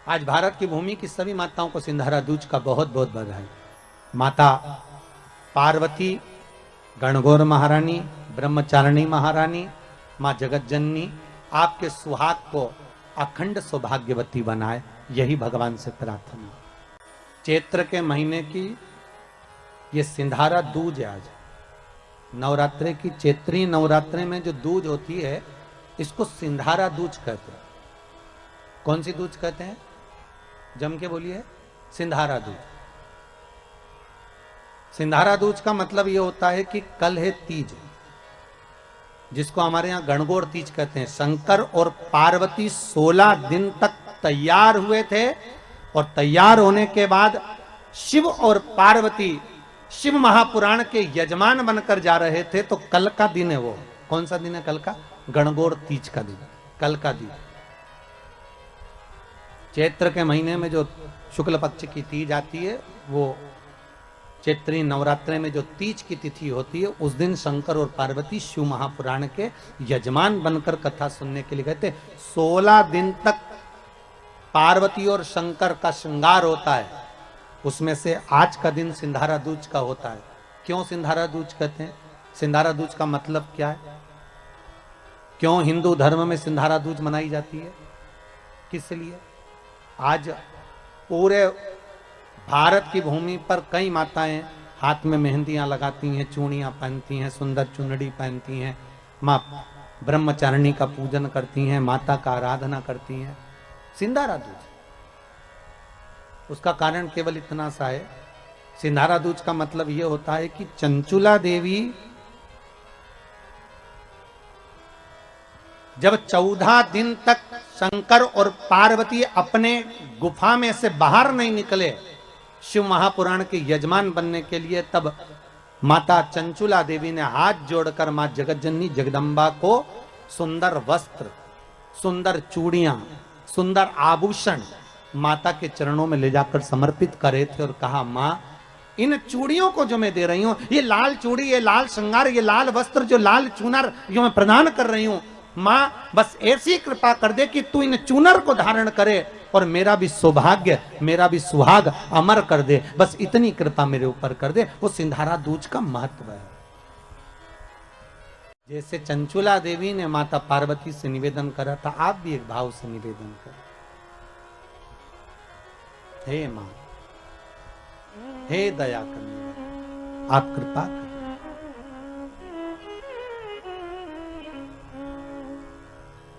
आज भारत की भूमि की सभी माताओं को सिंधारा दूज का बहुत बहुत बधाई। माता पार्वती, गणगौर महारानी, ब्रह्मचारिणी महारानी, माँ जगत जननी आपके सुहाग को अखंड सौभाग्यवती बनाए, यही भगवान से प्रार्थना। चैत्र के महीने की ये सिंधारा दूज है। आज नवरात्रे की चैत्री नवरात्रे में जो दूज होती है इसको सिंधारा दूज कहते हैं। कौन सी दूज कहते हैं? जम के बोलिए। सिंधारा दूज। सिंधारा दूज का मतलब यह होता है कि कल है तीज, जिसको हमारे यहां गणगौर तीज कहते हैं। शंकर और पार्वती 16 दिन तक तैयार हुए थे और तैयार होने के बाद शिव और पार्वती शिव महापुराण के यजमान बनकर जा रहे थे। तो कल का दिन है वो। कौन सा दिन है कल का? गणगौर तीज का दिन, कल का दिन। चैत्र के महीने में जो शुक्ल पक्ष की तीज आती है, वो चैत्री नवरात्रे में जो तीज की तिथि होती है, उस दिन शंकर और पार्वती शिव महापुराण के यजमान बनकर कथा सुनने के लिए गए थे। 16 दिन तक पार्वती और शंकर का श्रृंगार होता है। उसमें से आज का दिन सिंधारा दूज का होता है। क्यों सिंधारा दूज कहते हैं? सिंधारा दूज का मतलब क्या है? क्यों हिंदू धर्म में सिंधारा दूज मनाई जाती है? किस लिए? आज पूरे भारत की भूमि पर कई माताएं हाथ में मेहंदियां लगाती हैं, चूड़ियां पहनती हैं, सुंदर चुनड़ी पहनती हैं, मां ब्रह्मचारिणी का पूजन करती हैं, माता का आराधना करती हैं। सिंधारा दूज, उसका कारण केवल इतना सा है। सिंधारा दूज का मतलब यह होता है कि चंचुला देवी जब 14 दिन तक शंकर और पार्वती अपने गुफा में से बाहर नहीं निकले शिव महापुराण के यजमान बनने के लिए, तब माता चंचुला देवी ने हाथ जोड़कर मां जगतजननी जगदम्बा को सुंदर वस्त्र, सुंदर चूड़ियां, सुंदर आभूषण माता के चरणों में ले जाकर समर्पित करे थे और कहा, मां इन चूड़ियों को जो मैं दे रही हूं, ये लाल चूड़ी, ये लाल श्रृंगार, ये लाल वस्त्र, जो लाल चूनर जो मैं प्रदान कर रही हूं, मां बस ऐसी कृपा कर दे कि तू इन चूनर को धारण करे और मेरा भी सौभाग्य, मेरा भी सुहाग अमर कर दे। बस इतनी कृपा मेरे ऊपर कर दे। वो सिंधारा दूज का महत्व है। जैसे चंचुला देवी ने माता पार्वती से निवेदन करा था, आप भी एक भाव से निवेदन करें। हे मां, हे दया करने, आप कृपा करें।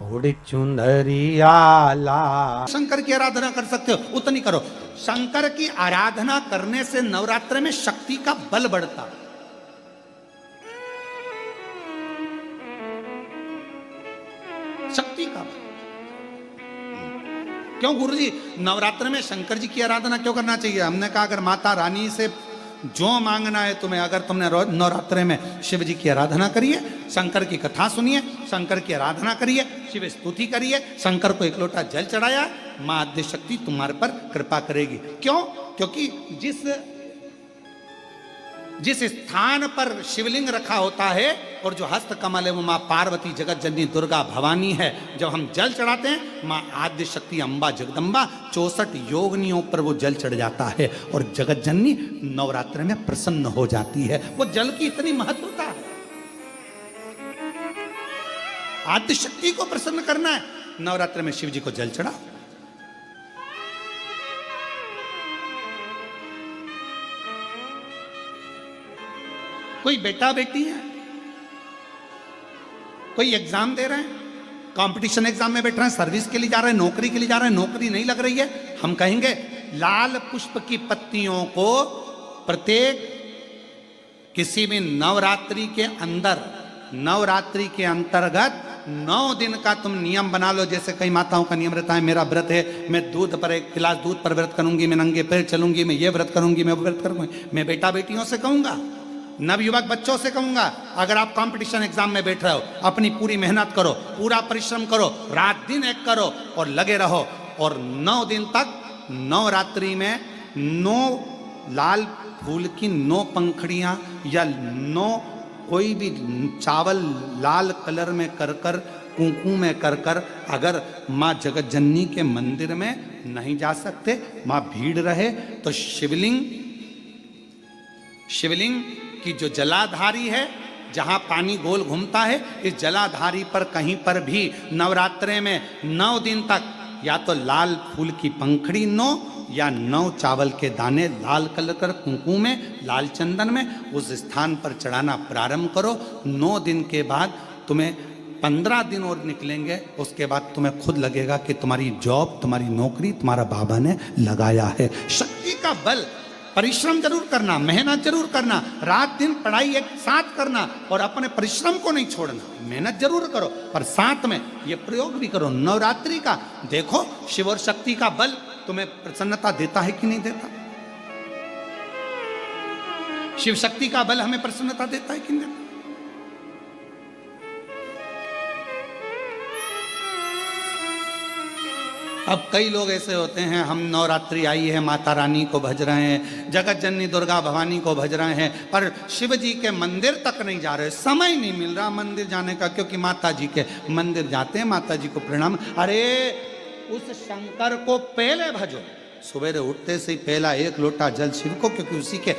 उड़ी चुंदरिया ला। शंकर की आराधना कर सकते हो, उतनी करो। शंकर की आराधना करने से नवरात्र में शक्ति का बल बढ़ता। शक्ति का बल। क्यों गुरुजी नवरात्र में शंकर जी की आराधना क्यों करना चाहिए? हमने कहा अगर माता रानी से जो मांगना है तुम्हें, अगर तुमने नवरात्रे में शिव जी की आराधना करिए, शंकर की कथा सुनिए, शंकर की आराधना करिए, शिव स्तुति करिए, शंकर को एक लोटा जल चढ़ाया, मां आद्य शक्ति तुम्हारे पर कृपा करेगी। क्यों? क्योंकि जिस स्थान पर शिवलिंग रखा होता है और जो हस्त कमल है वो मां पार्वती, जगत जननी, दुर्गा, भवानी है। जब हम जल चढ़ाते हैं, मां आद्य शक्ति अम्बा जगदम्बा 64 योगिनियों पर वो जल चढ़ जाता है और जगत जननी नवरात्र में प्रसन्न हो जाती है। वो जल की इतनी महत्वता है। आद्य शक्ति को प्रसन्न करना है, नवरात्र में शिव जी को जल चढ़ा। कोई बेटा बेटी है, कोई एग्जाम दे रहे हैं, कंपटीशन एग्जाम में बैठ रहे हैं, सर्विस के लिए जा रहे हैं, नौकरी के लिए जा रहे हैं, नौकरी नहीं लग रही है, हम कहेंगे लाल पुष्प की पत्तियों को प्रत्येक किसी भी नवरात्रि के अंदर, नवरात्रि के अंतर्गत 9 दिन का तुम नियम बना लो। जैसे कई माताओं का नियम रहता है, मेरा व्रत है, मैं दूध पर, एक गिलास दूध पर व्रत करूंगी, मैं नंगे पैर चलूंगी, मैं ये व्रत करूंगी, मैं वो व्रत करूंगी। मैं बेटा बेटियों से कहूंगा, नवयुवक बच्चों से कहूंगा, अगर आप कंपटीशन एग्जाम में बैठ रहे हो, अपनी पूरी मेहनत करो, पूरा परिश्रम करो, रात दिन एक करो और लगे रहो। और 9 दिन तक नवरात्रि में 9 लाल फूल की 9 पंखड़ियां या 9 कोई भी चावल लाल कलर में कर कर कुंकू में कर कर अगर माँ जगत जननी के मंदिर में नहीं जा सकते, माँ भीड़ रहे, तो शिवलिंग की जो जलाधारी है, जहां पानी गोल घूमता है, इस जलाधारी पर कहीं पर भी नवरात्रे में 9 दिन तक या तो लाल फूल की पंखड़ी 9 या 9 चावल के दाने लाल कलर कर कुंकू में, लाल चंदन में उस स्थान पर चढ़ाना प्रारंभ करो। 9 दिन के बाद तुम्हें 15 दिन और निकलेंगे, उसके बाद तुम्हें खुद लगेगा कि तुम्हारी जॉब, तुम्हारी नौकरी तुम्हारा बाबा ने लगाया है। शक्ति का बल, परिश्रम जरूर करना, मेहनत जरूर करना, रात दिन पढ़ाई एक साथ करना और अपने परिश्रम को नहीं छोड़ना। मेहनत जरूर करो पर साथ में ये प्रयोग भी करो नवरात्रि का। देखो शिव और शक्ति का बल तुम्हें प्रसन्नता देता है कि नहीं देता। शिव शक्ति का बल हमें प्रसन्नता देता है कि नहीं देता। अब कई लोग ऐसे होते हैं, हम नवरात्रि आई है, माता रानी को भज रहे हैं, जगत जननी दुर्गा भवानी को भज रहे हैं, पर शिव जी के मंदिर तक नहीं जा रहे, समय नहीं मिल रहा मंदिर जाने का, क्योंकि माता जी के मंदिर जाते हैं, माता जी को प्रणाम। अरे उस शंकर को पहले भजो, सवेरे उठते से ही पहला 1 लोटा जल शिव को, क्योंकि उसी के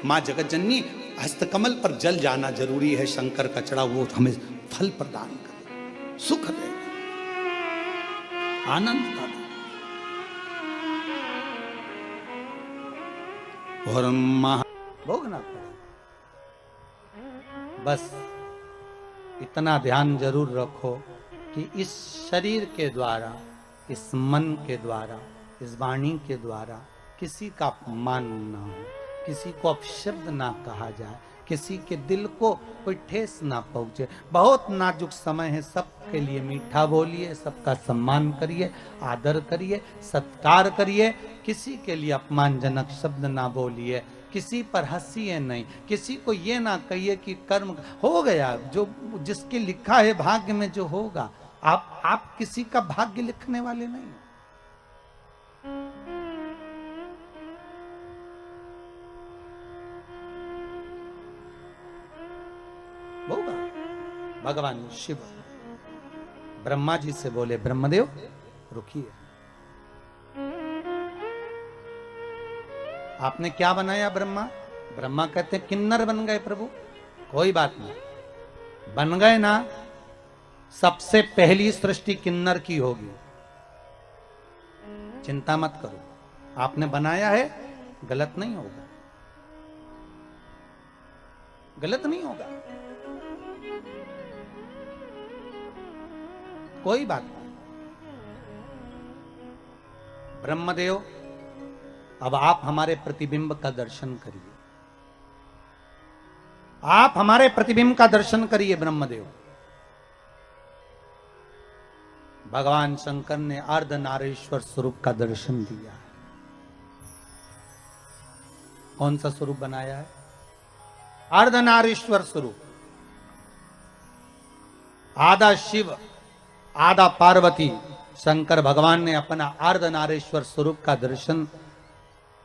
माँ जगत जननी हस्तकमल पर जल जाना जरूरी है। शंकर का चढ़ा वो हमें फल प्रदान करे, सुख दे, आनंद का दे। और भोगना पड़े। बस इतना ध्यान जरूर रखो कि इस शरीर के द्वारा, इस मन के द्वारा, इस वाणी के द्वारा किसी का अपमान ना हो, किसी को अपशब्द ना कहा जाए, किसी के दिल को कोई ठेस ना पहुंचे। बहुत नाजुक समय है, सबके लिए मीठा बोलिए, सबका सम्मान करिए, आदर करिए, सत्कार करिए, किसी के लिए अपमानजनक शब्द ना बोलिए, किसी पर हंसिए नहीं, किसी को ये ना कहिए कि कर्म हो गया, जो जिसके लिखा है भाग्य में जो होगा। आप किसी का भाग्य लिखने वाले नहीं। होगा। भगवान शिव ब्रह्मा जी से बोले, ब्रह्मदेव रुकिए, आपने क्या बनाया ब्रह्मा? ब्रह्मा कहते किन्नर बन गए प्रभु। कोई बात नहीं, बन गए ना, सबसे पहली सृष्टि किन्नर की होगी, चिंता मत करो। आपने बनाया है, गलत नहीं होगा, गलत नहीं होगा, कोई बात नहीं। ब्रह्मदेव अब आप हमारे प्रतिबिंब का दर्शन करिए, आप हमारे प्रतिबिंब का दर्शन करिए ब्रह्मदेव। भगवान शंकर ने अर्धनारीश्वर स्वरूप का दर्शन दिया। कौन सा स्वरूप बनाया है? अर्धनारीश्वर स्वरूप। आधा शिव आधा पार्वती, शंकर भगवान ने अपना अर्धनारीश्वर स्वरूप का दर्शन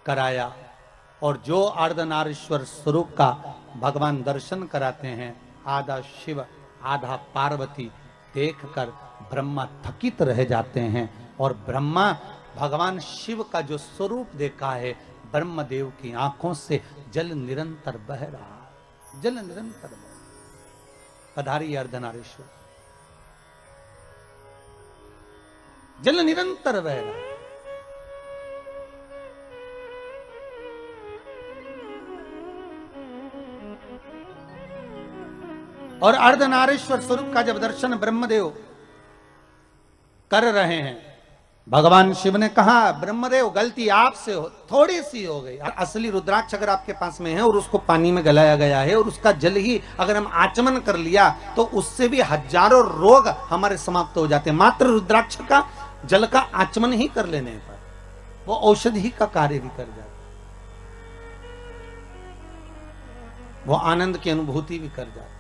कराया। और जो अर्धनारीश्वर स्वरूप का भगवान दर्शन कराते हैं, आधा शिव आधा पार्वती, देखकर ब्रह्मा थकित रह जाते हैं। और ब्रह्मा भगवान शिव का जो स्वरूप देखा है, ब्रह्मदेव की आंखों से जल निरंतर बह रहा, जल निरंतर बह। पधारी अर्धनारीश्वर, जल निरंतर बह रहा। और अर्धनारीश्वर स्वरूप का जब दर्शन ब्रह्मदेव कर रहे हैं, भगवान शिव ने कहा, ब्रह्मदेव गलती आपसे थोड़ी सी हो गई। असली रुद्राक्ष अगर आपके पास में है और उसको पानी में गलाया गया है और उसका जल ही अगर हम आचमन कर लिया, तो उससे भी हजारों रोग हमारे समाप्त हो जाते हैं। मात्र रुद्राक्ष का जल का आचमन ही कर लेने पर वो औषधि का कार्य भी कर जाता, वो आनंद की अनुभूति भी कर जाता।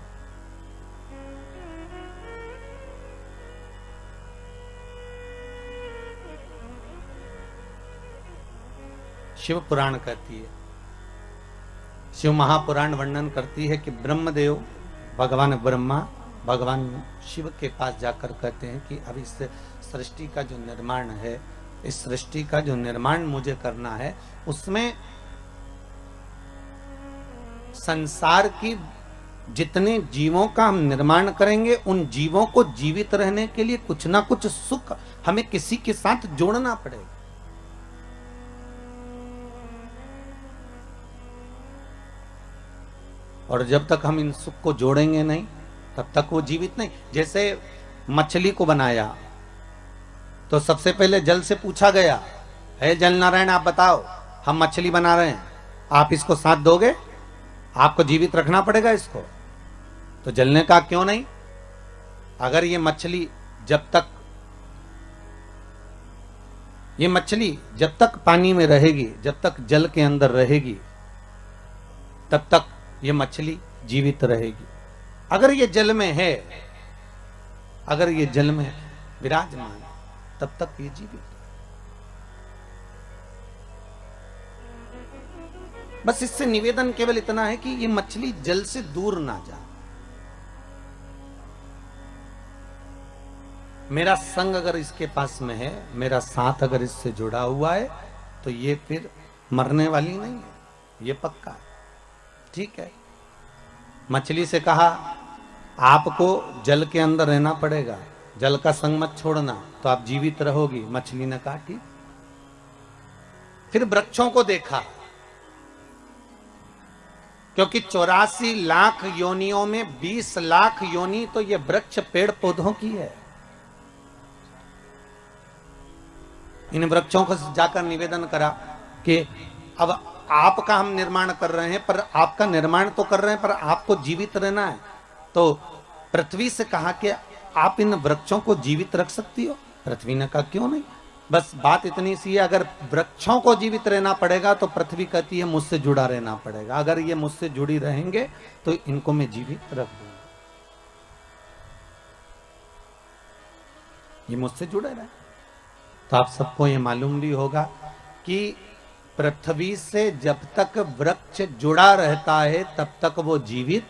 शिव पुराण कहती है, शिव महापुराण वर्णन करती है कि ब्रह्मदेव भगवान ब्रह्मा भगवान शिव के पास जाकर कहते हैं कि अब इस सृष्टि का जो निर्माण है, इस सृष्टि का जो निर्माण मुझे करना है, उसमें संसार की जितने जीवों का हम निर्माण करेंगे, उन जीवों को जीवित रहने के लिए कुछ ना कुछ सुख हमें किसी के साथ जोड़ना पड़ेगा। और जब तक हम इन सुख को जोड़ेंगे नहीं, तब तक वो जीवित नहीं। जैसे मछली को बनाया तो सबसे पहले जल से पूछा गया, हे जल नारायण आप बताओ, हम मछली बना रहे हैं, आप इसको साथ दोगे? आपको जीवित रखना पड़ेगा इसको। तो जल ने कहा क्यों नहीं, अगर ये मछली जब तक पानी में रहेगी, जब तक जल के अंदर रहेगी, तब तक ये मछली जीवित रहेगी। अगर ये जल में है, अगर ये जल में विराजमान, तब तक ये जीवित। बस इससे निवेदन केवल इतना है कि ये मछली जल से दूर ना जाए। मेरा संग अगर इसके पास में है, मेरा साथ अगर इससे जुड़ा हुआ है, तो ये फिर मरने वाली नहीं है, ये पक्का है। ठीक है, मछली से कहा आपको जल के अंदर रहना पड़ेगा, जल का संग मत छोड़ना, तो आप जीवित रहोगी। मछली ने कहा ठीक। फिर वृक्षों को देखा, क्योंकि 84 लाख योनियों में 20 लाख योनि तो ये वृक्ष पेड़ पौधों की है। इन वृक्षों को जाकर निवेदन करा कि अब आपका हम निर्माण कर रहे हैं, पर आपका निर्माण तो कर रहे हैं, पर आपको जीवित रहना है। तो पृथ्वी से कहा कि आप इन वृक्षों को जीवित रख सकती हो? पृथ्वी ने कहा क्यों नहीं। बस बात इतनी सी है, अगर वृक्षों को जीवित रहना पड़ेगा तो पृथ्वी कहती है मुझसे जुड़ा रहना पड़ेगा। अगर ये मुझसे जुड़ी रहेंगे तो इनको मैं जीवित रख दूंगा, ये मुझसे जुड़े रहे। तो आप सबको ये मालूम भी होगा कि पृथ्वी से जब तक वृक्ष जुड़ा रहता है तब तक वो जीवित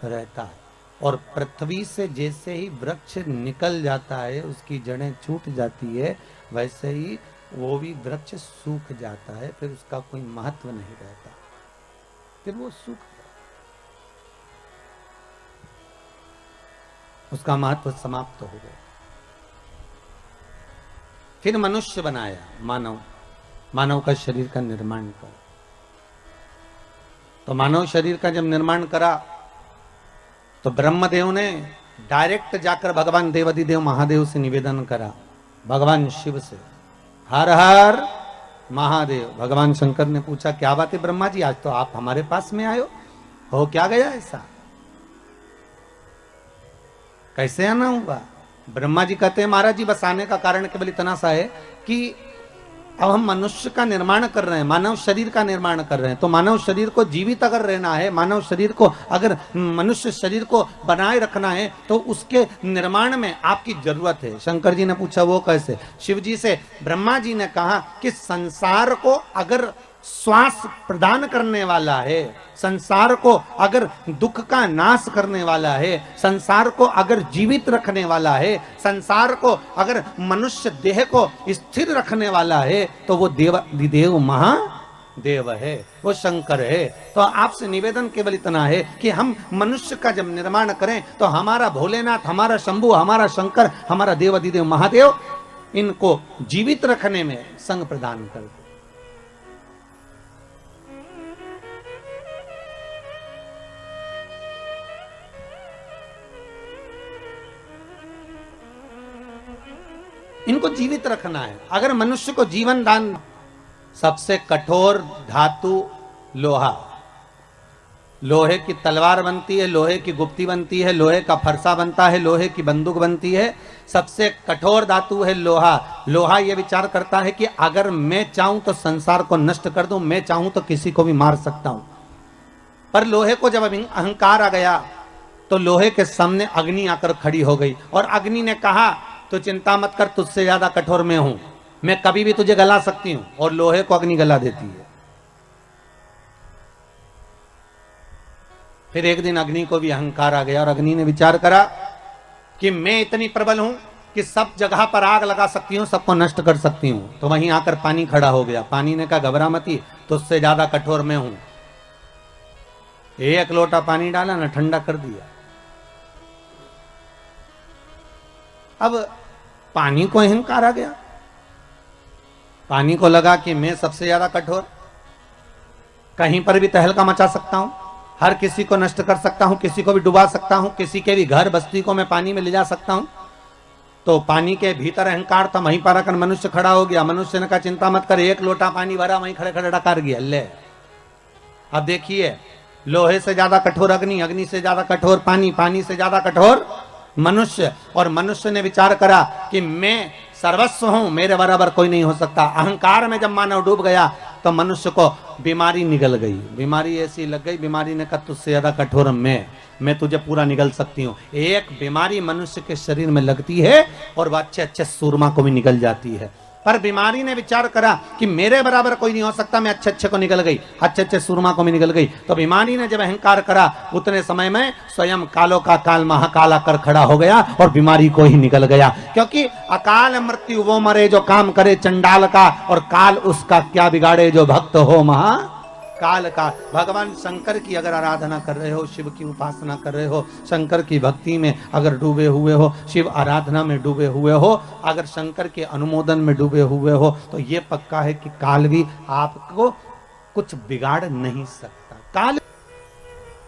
रहता है, और पृथ्वी से जैसे ही वृक्ष निकल जाता है, उसकी जड़ें छूट जाती है, वैसे ही वो भी वृक्ष सूख जाता है, फिर उसका कोई महत्व नहीं रहता, फिर वो सूख, उसका महत्व समाप्त हो गया। फिर मनुष्य बनाया, मानव का शरीर का निर्माण कर। तो मानव शरीर का जब निर्माण करा तो ब्रह्मदेव ने डायरेक्ट जाकर भगवान देवाधिदेव महादेव से निवेदन करा, भगवान शिव से, हर हर महादेव। भगवान शंकर ने पूछा क्या बात है ब्रह्मा जी, आज तो आप हमारे पास में आए हो क्या गया ऐसा, कैसे आना हुआ? ब्रह्मा जी कहते हैं महाराज जी बस आने का कारण केवल इतना सा है कि अब हम मनुष्य का निर्माण कर रहे हैं, मानव शरीर का निर्माण कर रहे हैं, तो मानव शरीर को जीवित अगर रहना है, मानव शरीर को अगर मनुष्य शरीर को बनाए रखना है, तो उसके निर्माण में आपकी जरूरत है। शंकर जी ने पूछा वो कैसे? शिव जी से ब्रह्मा जी ने कहा कि संसार को अगर श्वास प्रदान करने वाला है, संसार को अगर दुख का नाश करने वाला है, संसार को अगर जीवित रखने वाला है, संसार को अगर मनुष्य देह को स्थिर रखने वाला है, तो वो देवाधिदेव महादेव है, वो शंकर है। तो आपसे निवेदन केवल इतना है कि हम मनुष्य का जब निर्माण करें तो हमारा भोलेनाथ, हमारा शंभु, हमारा शंकर, हमारा देवाधिदेव महादेव इनको जीवित रखने में संग प्रदान कर दे। इनको जीवित रखना है। अगर मनुष्य को जीवन दान, सबसे कठोर धातु लोहा, लोहे की तलवार बनती है, लोहे की गुप्ती बनती है, लोहे का फरसा बनता है, लोहे की बंदूक बनती है, सबसे कठोर धातु है लोहा। लोहा यह विचार करता है कि अगर मैं चाहूं तो संसार को नष्ट कर दूं, मैं चाहूं तो किसी को भी मार सकता हूं। पर लोहे को जब अहंकार आ गया तो लोहे के सामने अग्नि आकर खड़ी हो गई, और अग्नि ने कहा तो चिंता मत कर, तुझसे ज्यादा कठोर मैं हूं, मैं कभी भी तुझे गला सकती हूं। और लोहे को अग्नि गला देती है। फिर एक दिन अग्नि को भी अहंकार आ गया और अग्नि ने विचार करा कि मैं इतनी प्रबल हूं कि सब जगह पर आग लगा सकती हूं, सबको नष्ट कर सकती हूं। तो वहीं आकर पानी खड़ा हो गया। पानी ने कहा घबरा मती, तुझसे ज्यादा कठोर मैं हूं। एक लोटा पानी डाला ना, ठंडा कर दिया। अब पानी को अहंकार आ गया। पानी को लगा कि मैं सबसे ज्यादा कठोर, कहीं पर भी तहलका मचा सकता हूं, हर किसी को नष्ट कर सकता हूं, किसी को भी डुबा सकता हूं, किसी के भी घर बस्ती को मैं पानी में ले जा सकता हूं। तो पानी के भीतर अहंकार था, वहीं पर आकर मनुष्य खड़ा हो गया। मनुष्य ने कहा चिंता मत कर, एक लोटा पानी भरा, वहीं खड़े खड़े डकार गया। ले अब देखिए, लोहे से ज्यादा कठोर अग्नि, अग्नि से ज्यादा कठोर पानी, पानी से ज्यादा कठोर मनुष्य। और मनुष्य ने विचार करा कि मैं सर्वस्व हूं, मेरे बराबर कोई नहीं हो सकता। अहंकार में जब मानव डूब गया तो मनुष्य को बीमारी निगल गई। बीमारी ऐसी लग गई, बीमारी ने कहा तुझसे ज्यादा कठोर मैं तुझे पूरा निगल सकती हूँ। एक बीमारी मनुष्य के शरीर में लगती है और वह अच्छे अच्छे सूरमा को भी निगल जाती है। पर बीमारी ने विचार करा कि मेरे बराबर कोई नहीं हो सकता, मैं अच्छे अच्छे को निकल गई, अच्छे अच्छे सूरमा को भी निकल गई। तो बीमारी ने जब अहंकार करा, उतने समय में स्वयं कालों का काल महाकाल आकर खड़ा हो गया और बीमारी को ही निकल गया। क्योंकि अकाल मृत्यु वो मरे जो काम करे चंडाल का, और काल उसका क्या बिगाड़े जो भक्त हो महा काल का। भगवान शंकर की अगर आराधना कर रहे हो, शिव की उपासना कर रहे हो, शंकर की भक्ति में अगर डूबे हुए हो, शिव आराधना में डूबे हुए हो, अगर शंकर के अनुमोदन में डूबे हुए हो, तो ये पक्का है कि काल भी आपको कुछ बिगाड़ नहीं सकता। काल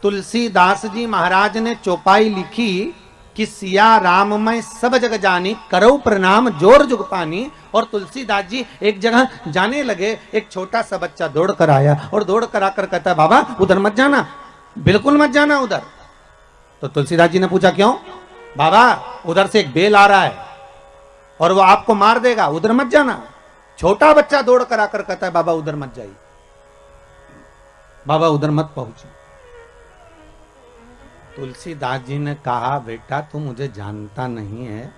तुलसीदास जी महाराज ने चौपाई लिखी कि सिया राम मैं सब जग जानी, करो प्रणाम जोर जुग पानी। और तुलसीदास जी एक जगह जाने लगे, एक छोटा सा बच्चा दौड़ कर आया और दौड़ कर आकर कहता है बाबा उधर मत जाना, बिल्कुल मत जाना उधर। तो तुलसीदास जी ने पूछा क्यों? बाबा उधर से एक बेल आ रहा है और वो आपको मार देगा, उधर मत जाना। छोटा बच्चा दौड़ कर आकर कहता है बाबा उधर मत जाइए, बाबा उधर मत पहुंचे। तुलसीदास जी ने कहा बेटा तू मुझे जानता नहीं है,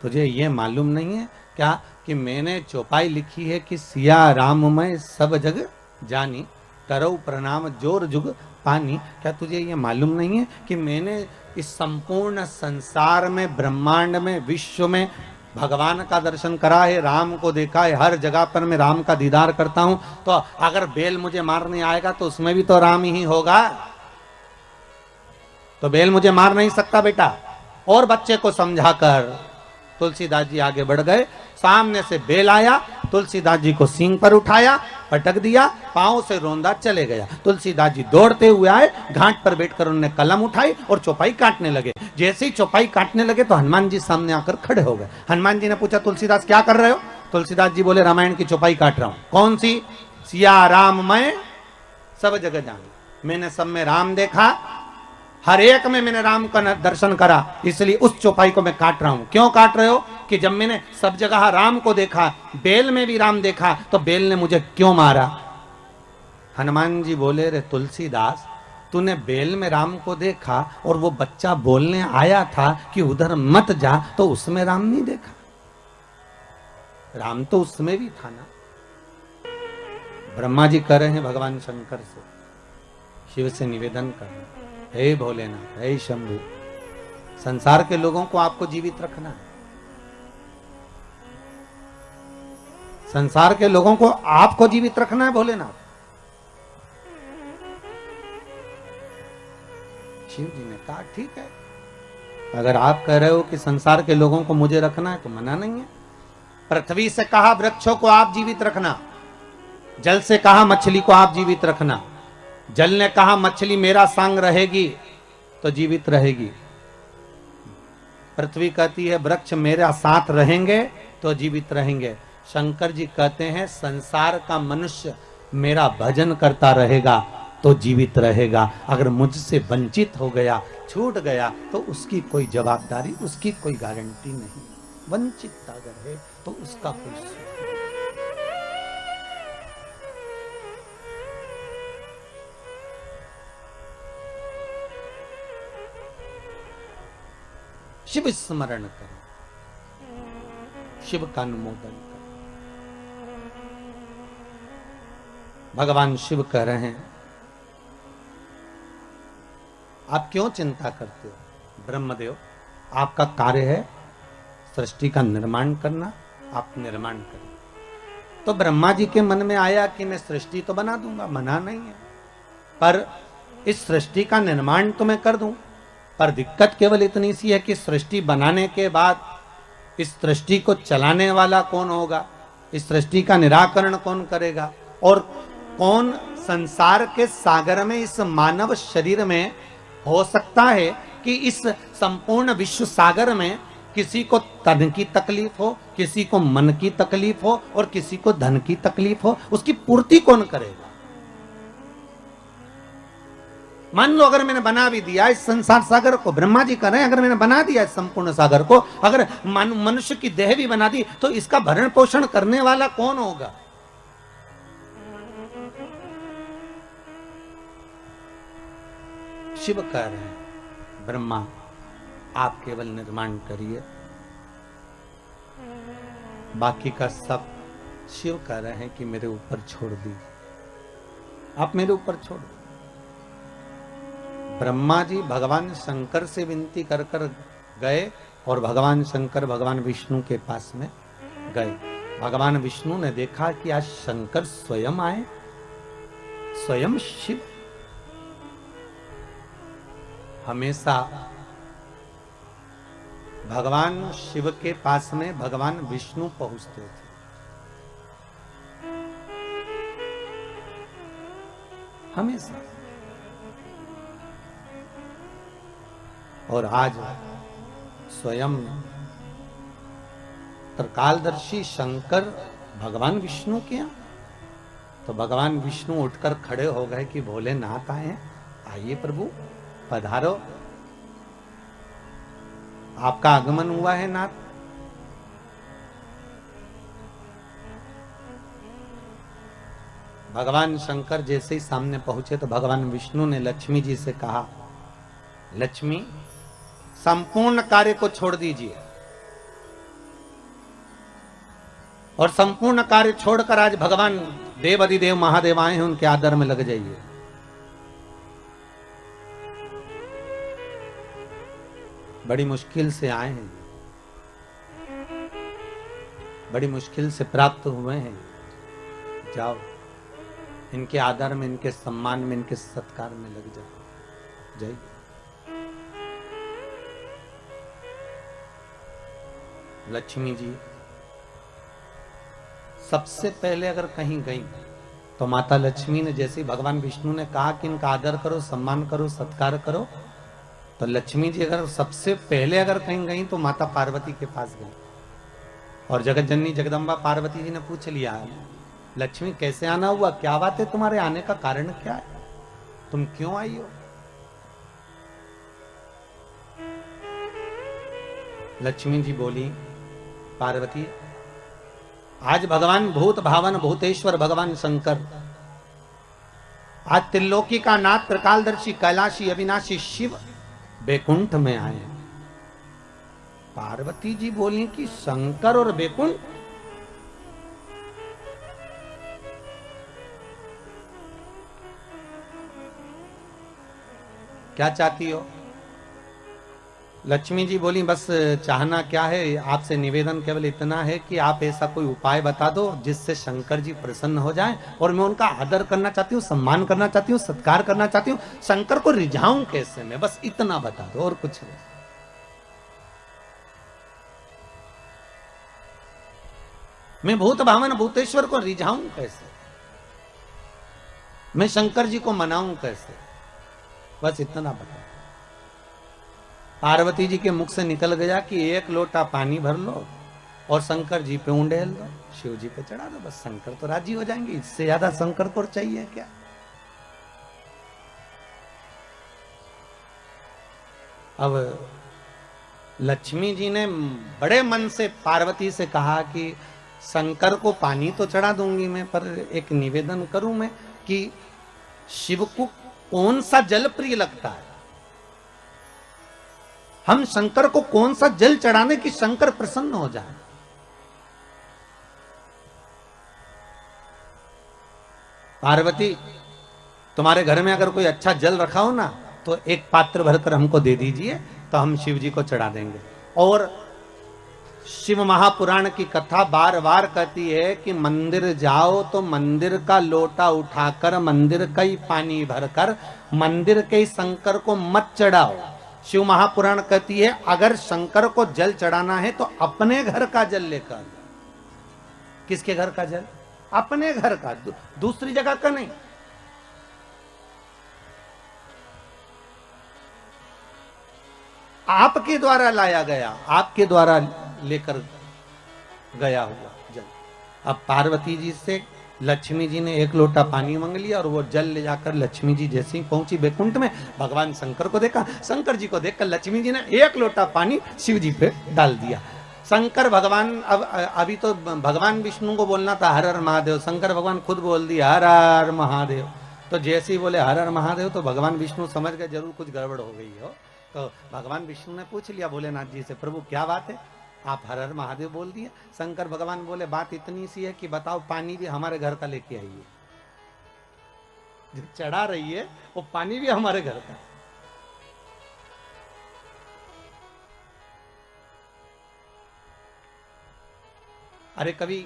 तुझे ये मालूम नहीं है क्या कि मैंने चौपाई लिखी है कि सिया राम मैं सब जग जानी, करो प्रणाम जोर जुग पानी। क्या तुझे ये मालूम नहीं है कि मैंने इस संपूर्ण संसार में, ब्रह्मांड में, विश्व में भगवान का दर्शन करा है, राम को देखा है, हर जगह पर मैं राम का दीदार करता हूं। तो अगर बेल मुझे मारने आएगा तो उसमें भी तो राम ही होगा, तो बेल मुझे मार नहीं सकता बेटा। और बच्चे को समझाकर तुलसीदास जी आगे बढ़ गए। सामने से बेल आया, तुलसीदास जी को सींग पर उठाया, पटक दिया, पांव से रोंदा चले गया। तुलसीदास जी दौड़ते हुए आए, घाट पर बैठकर उन्होंने कलम उठाई और चौपाई काटने लगे। जैसे ही चौपाई काटने लगे तो हनुमान जी सामने आकर खड़े हो गए। हनुमान जी ने पूछा तुलसीदास क्या कर रहे हो? तुलसीदास जी बोले रामायण की चौपाई काट रहा हूं। कौन सी? सिया राम मैं सब जगह जानी, मैंने सब में राम देखा, हर एक में मैंने राम का दर्शन करा, इसलिए उस चौपाई को मैं काट रहा हूं। क्यों काट रहे हो? कि जब मैंने सब जगह राम को देखा, बेल में भी राम देखा, तो बेल ने मुझे क्यों मारा? हनुमान जी बोले रे तुलसीदास, तूने बेल में राम को देखा और वो बच्चा बोलने आया था कि उधर मत जा, तो उसमें राम नहीं देखा? राम तो उसमें भी था ना। ब्रह्मा जी कह रहे हैं भगवान शंकर से, शिव से निवेदन कर रहे हैं, हे भोलेनाथ, हे शंभु, संसार के लोगों को आपको जीवित रखना है, संसार के लोगों को आपको जीवित रखना है भोलेनाथ। शिव जी ने कहा ठीक है, अगर आप कह रहे हो कि संसार के लोगों को मुझे रखना है तो मना नहीं है। पृथ्वी से कहा वृक्षों को आप जीवित रखना, जल से कहा मछली को आप जीवित रखना। जल ने कहा मछली मेरा संग रहेगी तो जीवित रहेगी, पृथ्वी कहती है वृक्ष मेरा साथ रहेंगे तो जीवित रहेंगे। शंकर जी कहते हैं संसार का मनुष्य मेरा भजन करता रहेगा तो जीवित रहेगा, अगर मुझसे वंचित हो गया, छूट गया, तो उसकी कोई जवाबदारी, उसकी कोई गारंटी नहीं। वंचित अगर है तो उसका कोई शिव स्मरण करो, शिव का अनुमोदन करो। भगवान शिव कह रहे हैं आप क्यों चिंता करते हो? ब्रह्मदेव आपका कार्य है सृष्टि का निर्माण करना, आप निर्माण करें। तो ब्रह्मा जी के मन में आया कि मैं सृष्टि तो बना दूंगा, मना नहीं है, पर इस सृष्टि का निर्माण तो मैं कर दूं, पर दिक्कत केवल इतनी सी है कि सृष्टि बनाने के बाद इस सृष्टि को चलाने वाला कौन होगा, इस सृष्टि का निराकरण कौन करेगा, और कौन संसार के सागर में इस मानव शरीर में हो सकता है कि इस संपूर्ण विश्व सागर में किसी को तन की तकलीफ हो, किसी को मन की तकलीफ हो और किसी को धन की तकलीफ हो, उसकी पूर्ति कौन करेगा। मान लो अगर मैंने बना भी दिया इस संसार सागर को, ब्रह्मा जी कर रहे हैं, अगर मैंने बना दिया इस संपूर्ण सागर को, अगर मनुष्य की देह भी बना दी, तो इसका भरण पोषण करने वाला कौन होगा। शिव कह रहे हैं ब्रह्मा आप केवल निर्माण करिए, बाकी का सब शिव कह रहे हैं कि मेरे ऊपर छोड़ दी, आप मेरे ऊपर छोड़ दो। ब्रह्मा जी भगवान शंकर से विनती कर कर गए और भगवान शंकर भगवान विष्णु के पास में गए। भगवान विष्णु ने देखा कि आज शंकर स्वयं आए, स्वयं शिव। हमेशा भगवान शिव के पास में भगवान विष्णु पहुंचते थे। हमेशा। और आज स्वयं त्रिकालदर्शी शंकर भगवान विष्णु के यहाँ, तो भगवान विष्णु उठकर खड़े हो गए कि भोलेनाथ आए हैं, आइए प्रभु पधारो, आपका आगमन हुआ है नाथ। भगवान शंकर जैसे ही सामने पहुंचे तो भगवान विष्णु ने लक्ष्मी जी से कहा, लक्ष्मी संपूर्ण कार्य को छोड़ दीजिए और संपूर्ण कार्य छोड़कर आज भगवान देव अधिदेव महादेव आए हैं, उनके आदर में लग जाइए। बड़ी मुश्किल से आए हैं, बड़ी मुश्किल से प्राप्त हुए हैं, जाओ इनके आदर में, इनके सम्मान में, इनके सत्कार में लग जाओ, जाइए। लक्ष्मी जी सबसे पहले अगर कहीं गई तो माता लक्ष्मी ने जैसे भगवान विष्णु ने कहा कि इनका आदर करो, सम्मान करो, सत्कार करो, तो लक्ष्मी जी अगर सबसे पहले अगर कहीं गई तो माता पार्वती के पास गई और जगत जननी जगदम्बा पार्वती जी ने पूछ लिया, लक्ष्मी कैसे आना हुआ, क्या बात है, तुम्हारे आने का कारण क्या है, तुम क्यों आई हो। लक्ष्मी जी बोली, पार्वती आज भगवान भूत भावन भूतेश्वर भगवान शंकर, आज त्रिलोकी का नाथ त्रिकालदर्शी कैलाशी अविनाशी शिव बैकुंठ में आए हैं। पार्वती जी बोली कि शंकर और बैकुंठ, क्या चाहती हो। लक्ष्मी जी बोली बस चाहना क्या है, आपसे निवेदन केवल इतना है कि आप ऐसा कोई उपाय बता दो जिससे शंकर जी प्रसन्न हो जाएं, और मैं उनका आदर करना चाहती हूँ, सम्मान करना चाहती हूँ, सत्कार करना चाहती हूँ, शंकर को रिझाऊं कैसे मैं, बस इतना बता दो और कुछ नहीं। मैं भूत भावन भूतेश्वर को रिझाऊं कैसे, मैं शंकर जी को मनाऊं कैसे, बस इतना बता। पार्वती जी के मुख से निकल गया कि एक लोटा पानी भर लो और शंकर जी पे उंडेल दो, शिव जी पे चढ़ा दो, बस शंकर तो राजी हो जाएंगे, इससे ज्यादा शंकर को चाहिए क्या। अब लक्ष्मी जी ने बड़े मन से पार्वती से कहा कि शंकर को पानी तो चढ़ा दूंगी मैं, पर एक निवेदन करूं मैं कि शिव को कौन सा जल प्रिय लगता है, हम शंकर को कौन सा जल चढ़ाने की शंकर प्रसन्न हो जाए। पार्वती तुम्हारे घर में अगर कोई अच्छा जल रखा हो ना तो एक पात्र भरकर हमको दे दीजिए, तो हम शिव जी को चढ़ा देंगे। और शिव महापुराण की कथा बार बार कहती है कि मंदिर जाओ तो मंदिर का लोटा उठाकर मंदिर का ही पानी भरकर मंदिर के ही शंकर को मत चढ़ाओ। शिव महापुराण कहती है अगर शंकर को जल चढ़ाना है तो अपने घर का जल लेकर। किसके घर का जल? अपने घर का, दूसरी जगह का नहीं। आपके द्वारा लाया गया, आपके द्वारा लेकर गया हुआ जल। अब पार्वती जी से लक्ष्मी जी ने एक लोटा पानी मांग लिया और वो जल ले जाकर लक्ष्मी जी जैसे ही पहुंची बैकुंठ में, भगवान शंकर को देखा, शंकर जी को देखकर लक्ष्मी जी ने एक लोटा पानी शिव जी पे डाल दिया। शंकर भगवान, अब अभी तो भगवान विष्णु को बोलना था हर हर महादेव, शंकर भगवान खुद बोल दिया हर हर महादेव। तो जैसे ही बोले हर हर महादेव तो भगवान विष्णु समझ गए जरूर कुछ गड़बड़ हो गई हो। तो भगवान विष्णु ने पूछ लिया भोलेनाथ जी से, प्रभु क्या बात है, आप हर हर महादेव बोल दिए। शंकर भगवान बोले बात इतनी सी है कि बताओ पानी भी हमारे घर का लेके आइए, जो चढ़ा रही है वो पानी भी हमारे घर का। अरे कभी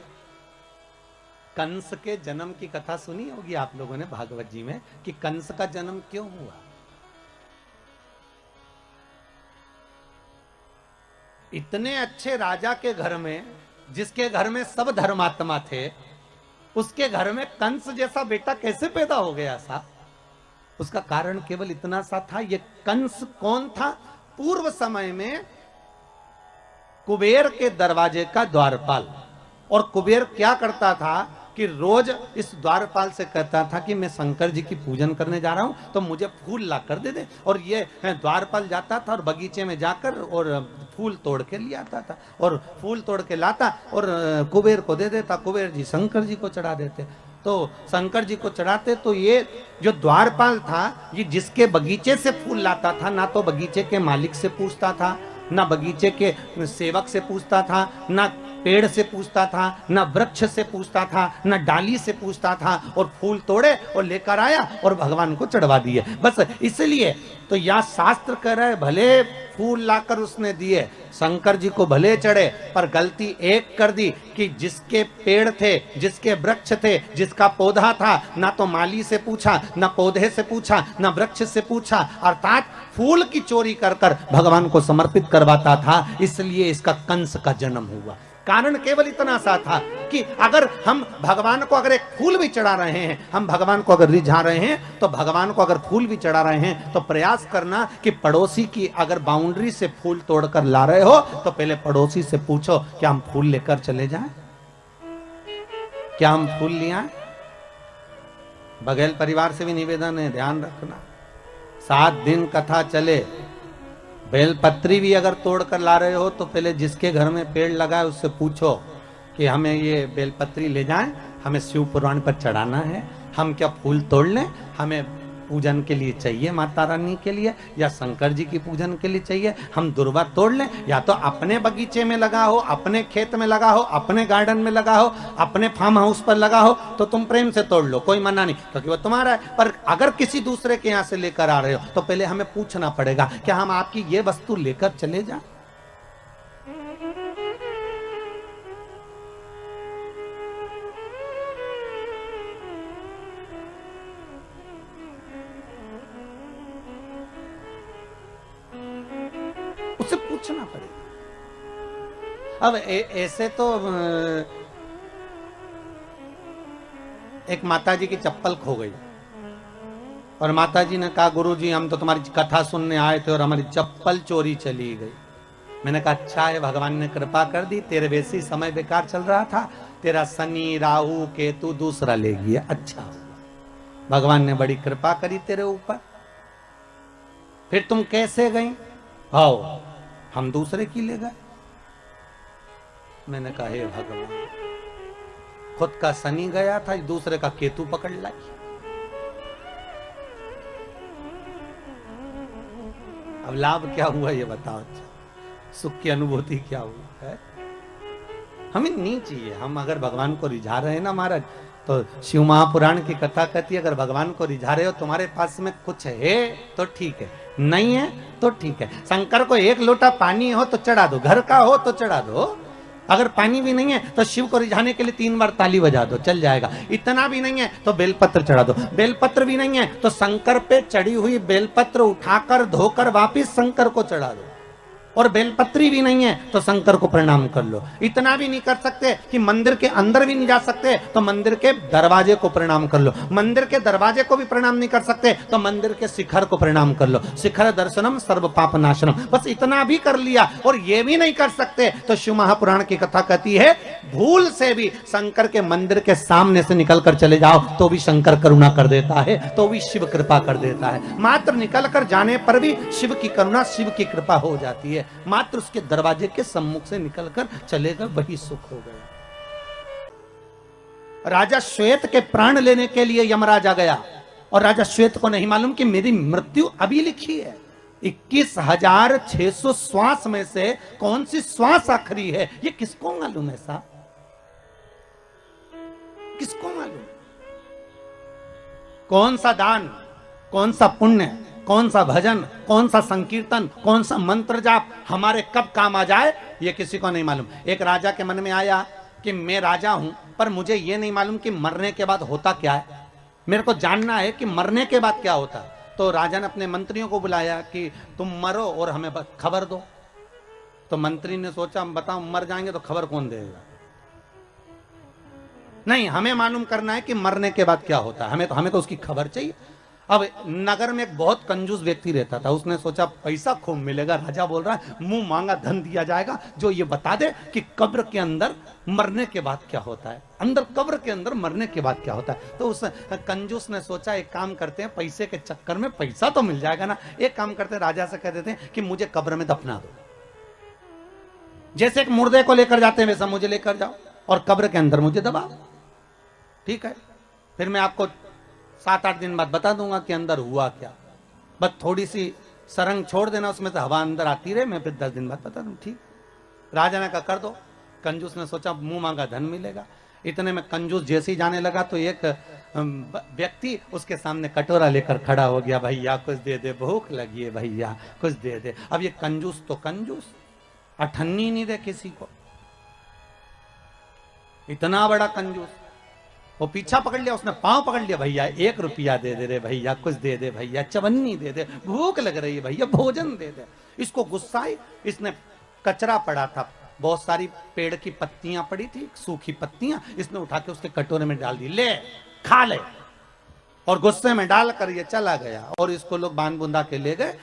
कंस के जन्म की कथा सुनी होगी आप लोगों ने भागवत जी में, कि कंस का जन्म क्यों हुआ। इतने अच्छे राजा के घर में, जिसके घर में सब धर्मात्मा थे, उसके घर में कंस जैसा बेटा कैसे पैदा हो गया सा? उसका कारण केवल इतना सा था, ये कंस कौन था? पूर्व समय में कुबेर के दरवाजे का द्वारपाल। और कुबेर क्या करता था कि रोज इस द्वारपाल से कहता था कि मैं शंकर जी की पूजन करने जा रहा हूं तो मुझे फूल ला कर दे दे। और ये द्वारपाल जाता था और बगीचे में जाकर और फूल तोड़ के ले आता था और फूल तोड़ के लाता और कुबेर को दे देता। कुबेर जी शंकर जी को चढ़ा देते। तो शंकर जी को चढ़ाते तो ये जो द्वारपाल था, ये जिसके बगीचे से फूल लाता था, ना तो बगीचे के मालिक से पूछता था, ना बगीचे के सेवक से पूछता था, ना पेड़ से पूछता था, ना वृक्ष से पूछता था, ना डाली से पूछता था, और फूल तोड़े और लेकर आया और भगवान को चढ़वा दिए। बस इसलिए तो यह शास्त्र कह रहे भले फूल लाकर उसने दिए, शंकर जी को भले चढ़े, पर गलती एक कर दी कि जिसके पेड़ थे, जिसके वृक्ष थे, जिसका पौधा था, ना तो माली से पूछा, ना पौधे से पूछा, ना वृक्ष से पूछा, अर्थात फूल की चोरी कर कर भगवान को समर्पित करवाता था। इसलिए इसका कंस का जन्म हुआ। कारण केवल इतना सा था कि अगर हम भगवान को अगर एक फूल भी चढ़ा रहे हैं, हम भगवान को अगर रिझा रहे हैं, तो भगवान को अगर फूल भी चढ़ा रहे हैं तो प्रयास करना कि पड़ोसी की अगर बाउंड्री से फूल तोड़कर ला रहे हो तो पहले पड़ोसी से पूछो क्या हम फूल लेकर चले जाएं, क्या हम फूल ले आए। बघेल परिवार से भी निवेदन है, ध्यान रखना 7 दिन कथा चले, बेलपत्री भी अगर तोड़ कर ला रहे हो तो पहले जिसके घर में पेड़ लगा है उससे पूछो कि हमें ये बेलपत्री ले जाएं, हमें शिव पुराण पर चढ़ाना है, हम क्या फूल तोड़ लें, हमें पूजन के लिए चाहिए माता रानी के लिए या शंकर जी की पूजन के लिए चाहिए, हम दुर्वा तोड़ लें। या तो अपने बगीचे में लगा हो, अपने खेत में लगा हो, अपने गार्डन में लगा हो, अपने फार्म हाउस पर लगा हो तो तुम प्रेम से तोड़ लो, कोई मना नहीं, क्योंकि वो तुम्हारा है। पर अगर किसी दूसरे के यहाँ से लेकर आ रहे हो तो पहले हमें पूछना पड़ेगा क्या हम आपकी ये वस्तु लेकर चले जाएं। उसे पूछना पड़ेगा। अब ऐसे तो एक माता जी की चप्पल खो गई और माता जी ने कहा गुरुजी हम तो तुम्हारी कथा सुनने आए थे और हमारी चप्पल चोरी चली गई। मैंने कहा अच्छा है, भगवान ने कृपा कर दी, तेरे वैसे ही समय बेकार चल रहा था, तेरा शनि राहु केतु दूसरा ले गया, अच्छा हुआ, भगवान ने बड़ी कृपा करी तेरे ऊपर। फिर तुम कैसे गई? आओ हम दूसरे की ले गए। मैंने कहा हे भगवान, खुद का शनि गया था, दूसरे का केतु पकड़ लाई। अब लाभ क्या हुआ ये बताओ, सुख की अनुभूति क्या हुआ है? हमें नहीं चाहिए। हम अगर भगवान को रिझा रहे हैं ना महाराज, तो शिव महापुराण की कथा कहती है अगर भगवान को रिझा रहे हो, तुम्हारे पास में कुछ है तो ठीक है, नहीं है तो ठीक है। शंकर को एक लोटा पानी हो तो चढ़ा दो, घर का हो तो चढ़ा दो। अगर पानी भी नहीं है तो शिव को रिझाने के लिए 3 बार ताली बजा दो, चल जाएगा। इतना भी नहीं है तो बेलपत्र चढ़ा दो। बेलपत्र भी नहीं है तो शंकर पे चढ़ी हुई बेलपत्र उठाकर धोकर वापिस शंकर को चढ़ा दो। और बेलपत्री भी नहीं है तो शंकर को प्रणाम कर लो। इतना भी नहीं कर सकते कि मंदिर के अंदर भी नहीं जा सकते तो मंदिर के दरवाजे को प्रणाम कर लो। मंदिर के दरवाजे को भी प्रणाम नहीं कर सकते तो मंदिर के शिखर को प्रणाम कर लो। शिखर दर्शनम सर्व पाप नाशनम। बस इतना भी कर लिया और ये भी नहीं कर सकते तो शिव महापुराण की कथा कहती है भूल से भी शंकर के मंदिर के सामने से निकल कर चले जाओ तो भी शंकर करुणा कर देता है, तो भी शिव कृपा कर देता है। मात्र निकल कर जाने पर भी शिव की करुणा, शिव की कृपा हो जाती है। मात्र उसके दरवाजे के सम्मुख से निकलकर चलेगा वही सुख हो गया। राजा श्वेत के प्राण लेने के लिए यमराजा गया और राजा श्वेत को नहीं मालूम कि मेरी मृत्यु अभी लिखी है। 21,600 श्वास में से कौन सी श्वास आखिरी है ये किसको मालूम है साहब, किसको मालूम? कौन सा दान, कौन सा पुण्य, कौन सा भजन, कौन सा संकीर्तन, कौन सा मंत्र जाप हमारे कब काम आ जाए ये किसी को नहीं मालूम। एक राजा के मन में आया कि मैं राजा हूं पर मुझे ये नहीं मालूम कि मरने के बाद होता क्या है, मेरे को जानना है कि मरने के बाद क्या होता है। तो राजा ने अपने मंत्रियों को बुलाया कि तुम मरो और हमें खबर दो। तो मंत्री ने सोचा बताओ मर जाएंगे तो खबर कौन देगा, नहीं हमें मालूम करना है कि मरने के बाद क्या होता है, हमें तो उसकी खबर चाहिए। अब नगर में एक बहुत कंजूस व्यक्ति रहता था, उसने सोचा पैसा खूब मिलेगा, राजा बोल रहा है मुंह मांगा धन दिया जाएगा जो ये बता दे कि कब्र के अंदर मरने के बाद क्या होता है, अंदर कब्र के अंदर मरने के बाद क्या होता है। तो उस कंजूस ने सोचा एक काम करते हैं, पैसे के चक्कर में पैसा तो मिल जाएगा ना, एक काम करते हैं राजा से कह देते हैं कि मुझे कब्र में दफना दो। जैसे एक मुर्दे को लेकर जाते हैं वैसा मुझे लेकर जाओ और कब्र के अंदर मुझे दबा दो, ठीक है। फिर मैं आपको 7-8 दिन बाद बता दूंगा कि अंदर हुआ क्या, बस थोड़ी सी सरंग छोड़ देना उसमें से हवा अंदर आती रहे, मैं फिर 10 दिन बाद बता दूं, ठीक। राजा ने कहा कर दो। कंजूस ने सोचा मुंह मांगा धन मिलेगा। इतने में कंजूस जैसे ही जाने लगा तो एक व्यक्ति उसके सामने कटोरा लेकर खड़ा हो गया, भैया कुछ दे दे, भूख लगी है भैया कुछ दे दे। अब ये कंजूस तो कंजूस, अठन्नी नहीं दे किसी को, इतना बड़ा कंजूस। वो पीछा पकड़ लिया, उसने पांव पकड़ लिया, भैया 1 रुपया दे दे रे भैया, कुछ दे दे भैया, चवन्नी दे दे, भूख लग रही है भैया, भोजन दे दे। इसको गुस्सा आई, इसने कचरा पड़ा था, बहुत सारी पेड़ की पत्तियां पड़ी थी, सूखी पत्तियां, इसने उठा के उसके कटोरे में डाल दी, ले खा ले। और गुस्से में डालकर ये चला गया और इसको लोग बांध बुंदा के ले गए,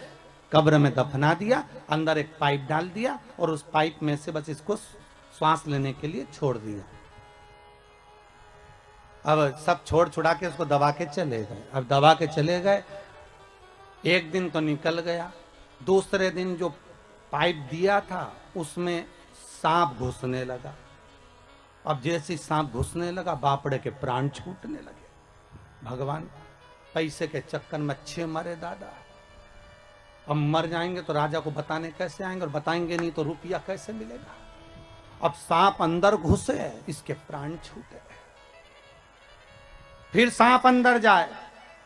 कब्र में दफना दिया, अंदर एक पाइप डाल दिया और उस पाइप में से बस इसको श्वास लेने के लिए छोड़ दिया। अब सब छोड़ छुड़ा के उसको दबा के चले गए। अब दबा के चले गए, एक दिन तो निकल गया, दूसरे दिन जो पाइप दिया था उसमें सांप घुसने लगा। अब जैसे सांप घुसने लगा बापड़े के प्राण छूटने लगे। भगवान पैसे के चक्कर में अच्छे मरे दादा, अब मर जाएंगे तो राजा को बताने कैसे आएंगे, और बताएंगे नहीं तो रुपया कैसे मिलेगा। अब सांप अंदर घुसे, इसके प्राण छूटे। फिर सांप अंदर जाए,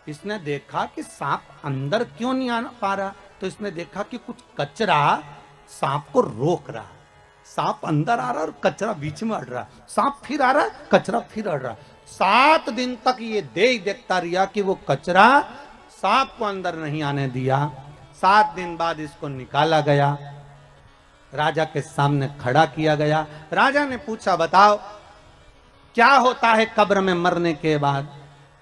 इसने देखा कि सांप अंदर क्यों नहीं आ पा रहा, तो इसने देखा कि कुछ कचरा सांप को रोक रहा। सांप अंदर आ रहा और कचरा बीच में अड़ रहा, सांप फिर आ रहा, कचरा फिर अड़ रहा। 7 दिन तक ये देखता रहा कि वो कचरा सांप को अंदर नहीं आने दिया। 7 दिन बाद इसको निकाला गया, राजा के सामने खड़ा किया गया। राजा ने पूछा बताओ क्या होता है कब्र में मरने के बाद।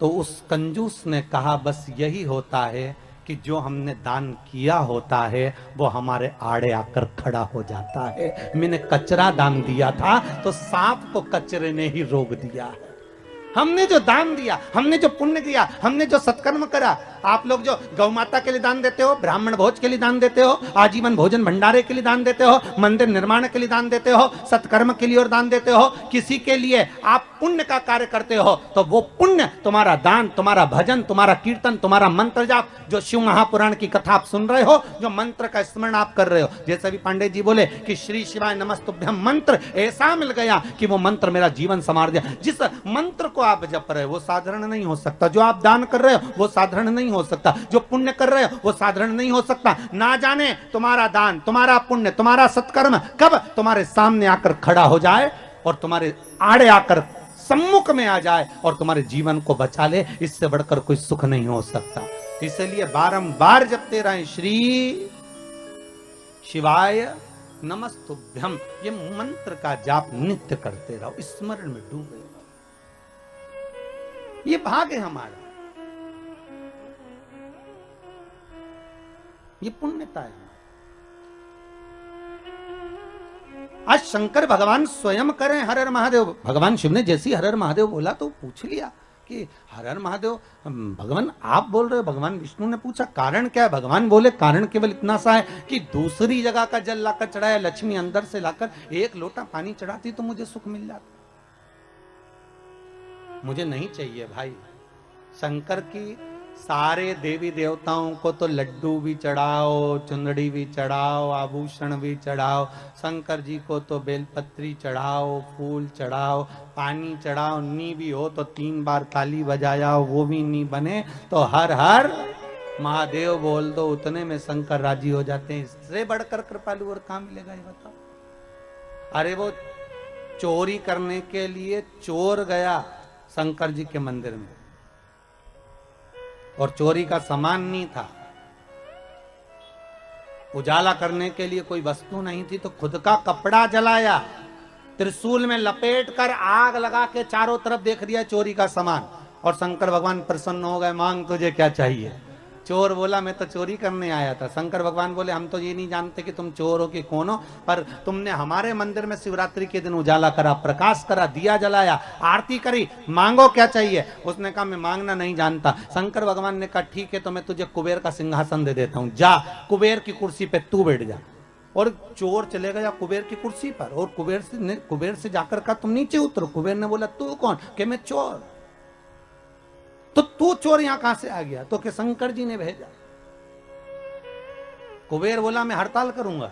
तो उस कंजूस ने कहा बस यही होता है कि जो हमने दान किया होता है वो हमारे आड़े आकर खड़ा हो जाता है। मैंने कचरा दान दिया था तो सांप को कचरे ने ही रोक दिया है। हमने जो दान दिया, हमने जो पुण्य दिया, हमने जो सत्कर्म करा, आप लोग जो गौ माता के लिए दान देते हो, ब्राह्मण भोज के लिए दान देते हो, आजीवन भोजन भंडारे के लिए दान देते हो, मंदिर निर्माण के लिए दान देते हो, सत्कर्म के लिए और दान देते हो, किसी के लिए आप पुण्य का कार्य करते हो तो वो पुण्य तुम्हारा दान, तुम्हारा भजन, तुम्हारा कीर्तन, तुम्हारा मंत्र जाप, जो शिव महापुराण की कथा आप सुन रहे हो, जो मंत्र का स्मरण आप कर रहे हो, जैसे भी पांडे जी बोले कि श्री शिवाय नमस्तुभ्यम मंत्र ऐसा मिल गया कि वो मंत्र मेरा जीवन संवार दिया। जिस मंत्र को आप जप रहे हो वो साधारण नहीं हो सकता, जो आप दान कर रहे हो वो साधारण नहीं हो सकता, जो पुण्य कर रहे हो वो साधारण नहीं हो सकता। ना जाने तुम्हारा दान, तुम्हारा पुण्य, तुम्हारा सत्कर्म कब तुम्हारे सामने आकर खड़ा हो जाए और तुम्हारे आड़े आकर सम्मुख में आ जाए और तुम्हारे जीवन को बचा ले, इससे बढ़कर कोई सुख नहीं हो सकता। इसलिए बारंबार जपते रहे श्री शिवाय नमस्तुभ्यम, ये मंत्र का जाप नित्य करते रहो, स्मरण में डूबे रहो। ये भाग है हमारा, ये पुण्यता है। आज शंकर भगवान स्वयं करें हर हर महादेव। भगवान शिव ने जैसी हर हर महादेव बोला तो पूछ लिया कि हर हर महादेव भगवान आप बोल रहे हो। भगवान विष्णु ने पूछा कारण क्या है। भगवान बोले कारण केवल इतना सा है कि दूसरी जगह का जल लाकर चढ़ाया, लक्ष्मी अंदर से लाकर एक लोटा पानी चढ़ाती तो मुझे सुख मिल जाता। मुझे नहीं चाहिए भाई। शंकर की सारे देवी देवताओं को तो लड्डू भी चढ़ाओ, चुंदड़ी भी चढ़ाओ, आभूषण भी चढ़ाओ, शंकर जी को तो बेलपत्री चढ़ाओ, फूल चढ़ाओ, पानी चढ़ाओ, नी भी हो तो 3 बार ताली बजाओ, वो भी नी बने तो हर हर महादेव बोल दो, उतने में शंकर राजी हो जाते हैं। इससे बढ़कर कृपालु और कहां मिलेगा ये बताओ। अरे वो चोरी करने के लिए चोर गया शंकर जी के मंदिर में और चोरी का सामान नहीं था, उजाला करने के लिए कोई वस्तु नहीं थी, तो खुद का कपड़ा जलाया, त्रिशूल में लपेट कर आग लगा के चारों तरफ देख दिया चोरी का सामान। और शंकर भगवान प्रसन्न हो गए, मांग तुझे क्या चाहिए। चोर बोला मैं तो चोरी करने आया था। शंकर भगवान बोले हम तो ये नहीं जानते कि तुम चोर हो कि कौन हो, पर तुमने हमारे मंदिर में शिवरात्रि के दिन उजाला करा, प्रकाश करा, दिया जलाया, आरती करी, मांगो क्या चाहिए। उसने कहा मैं मांगना नहीं जानता। शंकर भगवान ने कहा ठीक है तो मैं तुझे कुबेर का सिंहासन दे देता हूं, जा कुबेर की कुर्सी पे तू बैठ जा। और चोर चले गया कुबेर की कुर्सी पर और कुबेर से जाकर कहा तुम नीचे उतरो। कुबेर ने बोला तू कौन? कि मैं चोर। तो तू चोर यहां कहां से आ गया? तो कि शंकर जी ने भेजा। कुबेर बोला मैं हड़ताल करूंगा।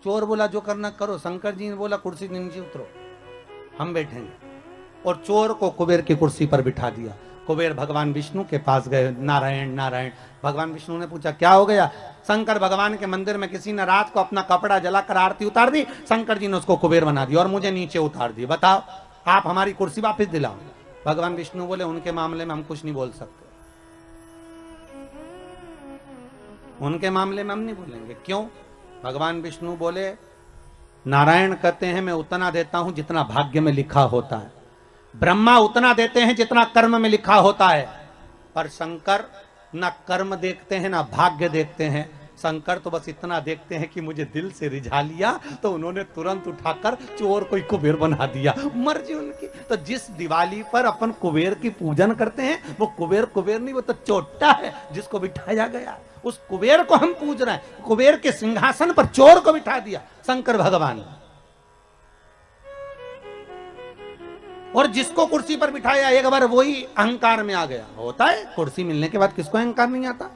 चोर बोला जो करना करो। शंकर जी ने बोला कुर्सी से नीचे उतरो, हम बैठेंगे। और चोर को कुबेर की कुर्सी पर बिठा दिया। कुबेर भगवान विष्णु के पास गए, नारायण नारायण। भगवान विष्णु ने पूछा क्या हो गया? शंकर भगवान के मंदिर में किसी ने रात को अपना कपड़ा जलाकर आरती उतार दी, शंकर जी ने उसको कुबेर बना दिया और मुझे नीचे उतार दिया। बताओ आप हमारी कुर्सी वापस दिलाओ। भगवान विष्णु बोले उनके मामले में हम कुछ नहीं बोल सकते, उनके मामले में हम नहीं बोलेंगे। क्यों? भगवान विष्णु बोले नारायण कहते हैं मैं उतना देता हूं जितना भाग्य में लिखा होता है, ब्रह्मा उतना देते हैं जितना कर्म में लिखा होता है, पर शंकर ना कर्म देखते हैं ना भाग्य देखते हैं। शंकर तो बस इतना देखते हैं कि मुझे दिल से रिझा लिया तो उन्होंने तुरंत उठाकर चोर को कुबेर बना दिया, मर्जी उनकी। तो जिस दिवाली पर अपन कुबेर की पूजन करते हैं वो कुबेर कुबेर नहीं, वो तो चोटा है जिसको बिठाया गया। उस कुबेर को हम पूज रहे हैं। कुबेर के सिंहासन पर चोर को बिठा दिया शंकर भगवान। और जिसको कुर्सी पर बिठाया एक बार वही अहंकार में आ गया। होता है कुर्सी मिलने के बाद किसको अहंकार नहीं आता,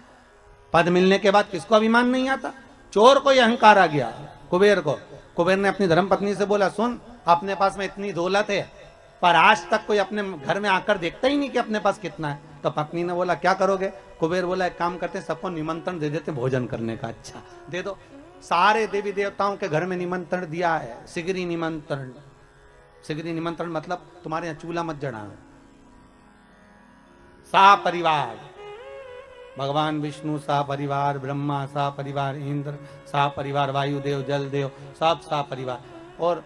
पद मिलने के बाद किसको अभिमान नहीं आता। चोर को यह अहंकार आ गया कुबेर को। कुबेर ने अपनी धर्मपत्नी से बोला सुन अपने पास में इतनी दौलत है पर आज तक कोई अपने घर में आकर देखता ही नहीं कि अपने पास कितना है। तो पत्नी ने बोला क्या करोगे? कुबेर बोला एक काम करते सबको निमंत्रण दे देते भोजन करने का। अच्छा दे दो। सारे देवी देवताओं के घर में निमंत्रण दिया है, सिगरी निमंत्रण। सिगरी निमंत्रण मतलब तुम्हारे यहाँ चूल्हा मत जड़ाओ। सा परिवार भगवान विष्णु, सा परिवार ब्रह्मा, सा परिवार इंद्र, सा परिवार वायुदेव, जलदेव, सब सा परिवार। और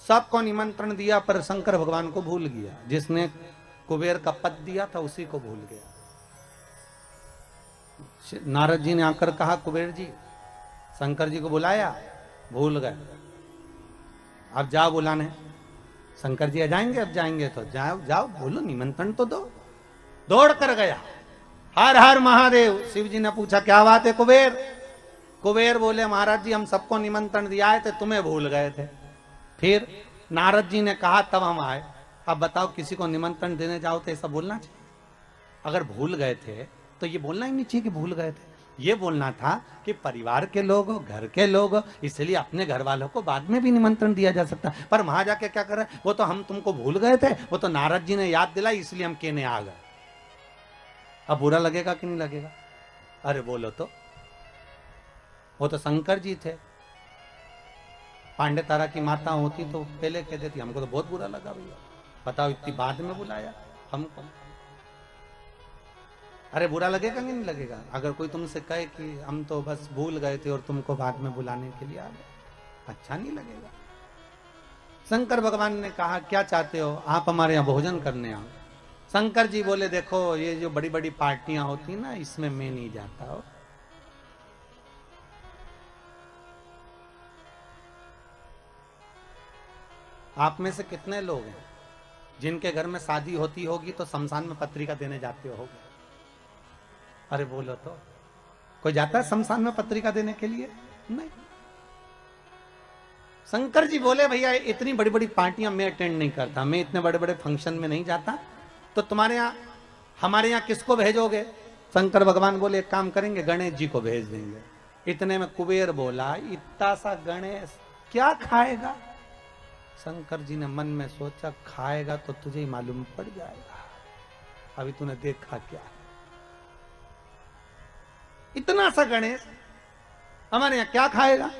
सबको निमंत्रण दिया पर शंकर भगवान को भूल गया। जिसने कुबेर का पद दिया था उसी को भूल गया। नारद जी ने आकर कहा कुबेर जी शंकर जी को बुलाया, भूल गए, अब जाओ बुलाने। शंकर जी आ जाएंगे? अब जाएंगे तो जाओ जाओ, बोलो निमंत्रण तो दो। दौड़ कर गया, हर हर महादेव। शिव जी ने पूछा क्या बात है कुबेर? कुबेर बोले महाराज जी हम सबको निमंत्रण दिया है थे, तुम्हें भूल गए थे। फिर नारद जी ने कहा तब हम आए। अब बताओ किसी को निमंत्रण देने जाओ तो ऐसा बोलना चाहिए? अगर भूल गए थे तो ये बोलना ही नहीं चाहिए कि भूल गए थे। ये बोलना था कि परिवार के लोग हो, घर के लोग हो, इसलिए अपने घर वालों को बाद में भी निमंत्रण दिया जा सकता। पर वहां जाके क्या कर रहे, वो तो हम तुमको भूल गए थे, वो तो नारद जी ने याद दिलाई इसलिए हम कहने आ गए। अब बुरा लगेगा कि नहीं लगेगा? अरे बोलो तो, वो तो शंकर जी थे, पांडे तारा की माता होती तो पहले कह देती। हमको तो बहुत बुरा लगा भैया, बताओ इतनी बाद में बुलाया हमको। अरे बुरा लगेगा कि नहीं लगेगा अगर कोई तुमसे कहे कि हम तो बस भूल गए थे और तुमको बाद में बुलाने के लिए आ गए? अच्छा नहीं लगेगा। शंकर भगवान ने कहा क्या चाहते हो, आप हमारे यहाँ भोजन करने आओ। शंकर जी बोले देखो ये जो बड़ी बड़ी पार्टियां होती ना, इसमें मैं नहीं जाता हो। आप में से कितने लोग हैं जिनके घर में शादी होती होगी तो शमशान में पत्रिका देने जाते होगे? अरे बोलो तो, कोई जाता है शमशान में पत्रिका देने के लिए? नहीं। शंकर जी बोले भैया इतनी बड़ी बड़ी पार्टियां मैं अटेंड नहीं करता, मैं इतने बड़े बड़े फंक्शन में नहीं जाता, तो तुम्हारे यहाँ हमारे यहाँ किसको भेजोगे? शंकर भगवान बोले एक काम करेंगे, गणेश जी को भेज देंगे। इतने में कुबेर बोला इतना सा गणेश क्या खाएगा? शंकर जी ने मन में सोचा खाएगा तो तुझे ही मालूम पड़ जाएगा, अभी तूने देखा क्या। इतना सा गणेश हमारे यहाँ क्या खाएगा?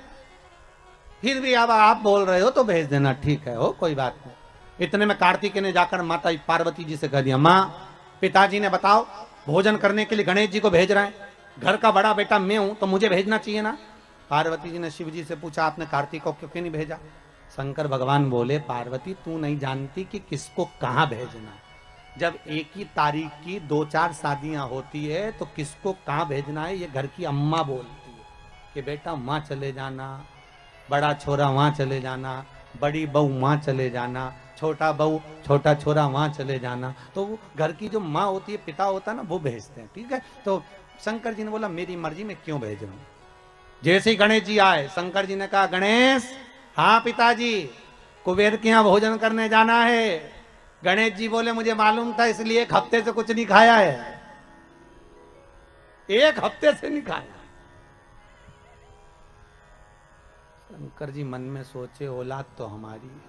फिर भी अब आप बोल रहे हो तो भेज देना, ठीक है हो कोई बात नहीं। इतने में कार्तिकेय ने जाकर माता पार्वती जी से कह दिया, माँ पिताजी ने बताओ भोजन करने के लिए गणेश जी को भेज रहे हैं, घर का बड़ा बेटा मैं हूं तो मुझे भेजना चाहिए ना। पार्वती जी ने शिव जी से पूछा आपने कार्तिक को क्यों नहीं भेजा? शंकर भगवान बोले पार्वती तू नहीं जानती कि किसको कहां भेजना। जब एक ही तारीख की 2-4 शादियां होती है तो किसको कहां भेजना है ये घर की अम्मा बोलती है कि बेटा वहां चले जाना, बड़ा छोरा वहां चले जाना, बड़ी बहू वहां चले जाना, छोटा बहू छोटा छोरा वहां चले जाना। तो वो घर की जो माँ होती है, पिता होता है ना, वो भेजते हैं। ठीक है, तो शंकर जी ने बोला मेरी मर्जी में क्यों भेज रहा हूं। जैसे ही गणेश जी आए, शंकर जी ने कहा गणेश, हाँ पिताजी कुबेर के यहाँ भोजन करने जाना है। गणेश जी बोले मुझे मालूम था इसलिए 1 हफ्ते से कुछ नहीं खाया है, 1 हफ्ते से नहीं खाया। शंकर जी मन में सोचे औलाद तो हमारी है,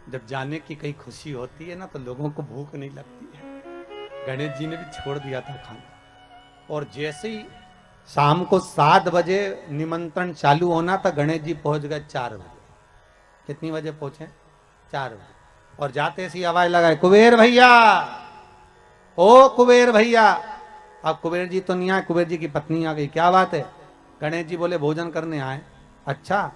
जब जाने की कई खुशी होती है ना तो लोगों को भूख नहीं लगती है। गणेश जी ने भी छोड़ दिया था खाना, और जैसे ही शाम को 7 बजे निमंत्रण चालू होना था, गणेश जी पहुंच गए 4 बजे। कितनी बजे पहुंचे? 4 बजे। और जाते सी आवाज लगाए कुबेर भैया, ओ कुबेर भैया। अब कुबेर जी तो नहीं आए, कुबेर जी की पत्नी आ गई। क्या बात है? गणेश जी बोले भोजन करने आए। अच्छा।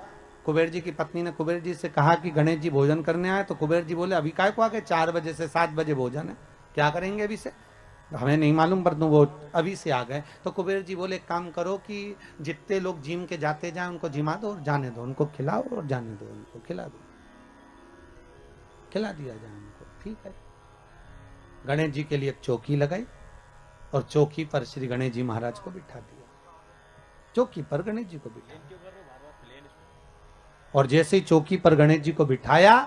कुबेर जी की पत्नी ने कुबेर जी से कहा कि गणेश जी भोजन करने आए, तो कुबेर जी बोले अभी काय को आ गए, 4 बजे से 7 बजे भोजन है, क्या करेंगे अभी से? हमें नहीं मालूम, पर वो अभी से आ गए। तो कुबेर जी बोले काम करो कि जितने लोग जिम के जाते जाए उनको जिमा दो और जाने दो, उनको खिलाओ और जाने दो, उनको खिला दो, खिला दिया जाए उनको। ठीक है। गणेश जी के लिए एक चौकी लगाई और चौकी पर श्री गणेश जी महाराज को बिठा दिया। चौकी पर गणेश जी को बिठा, और जैसे ही चौकी पर गणेश जी को बिठाया,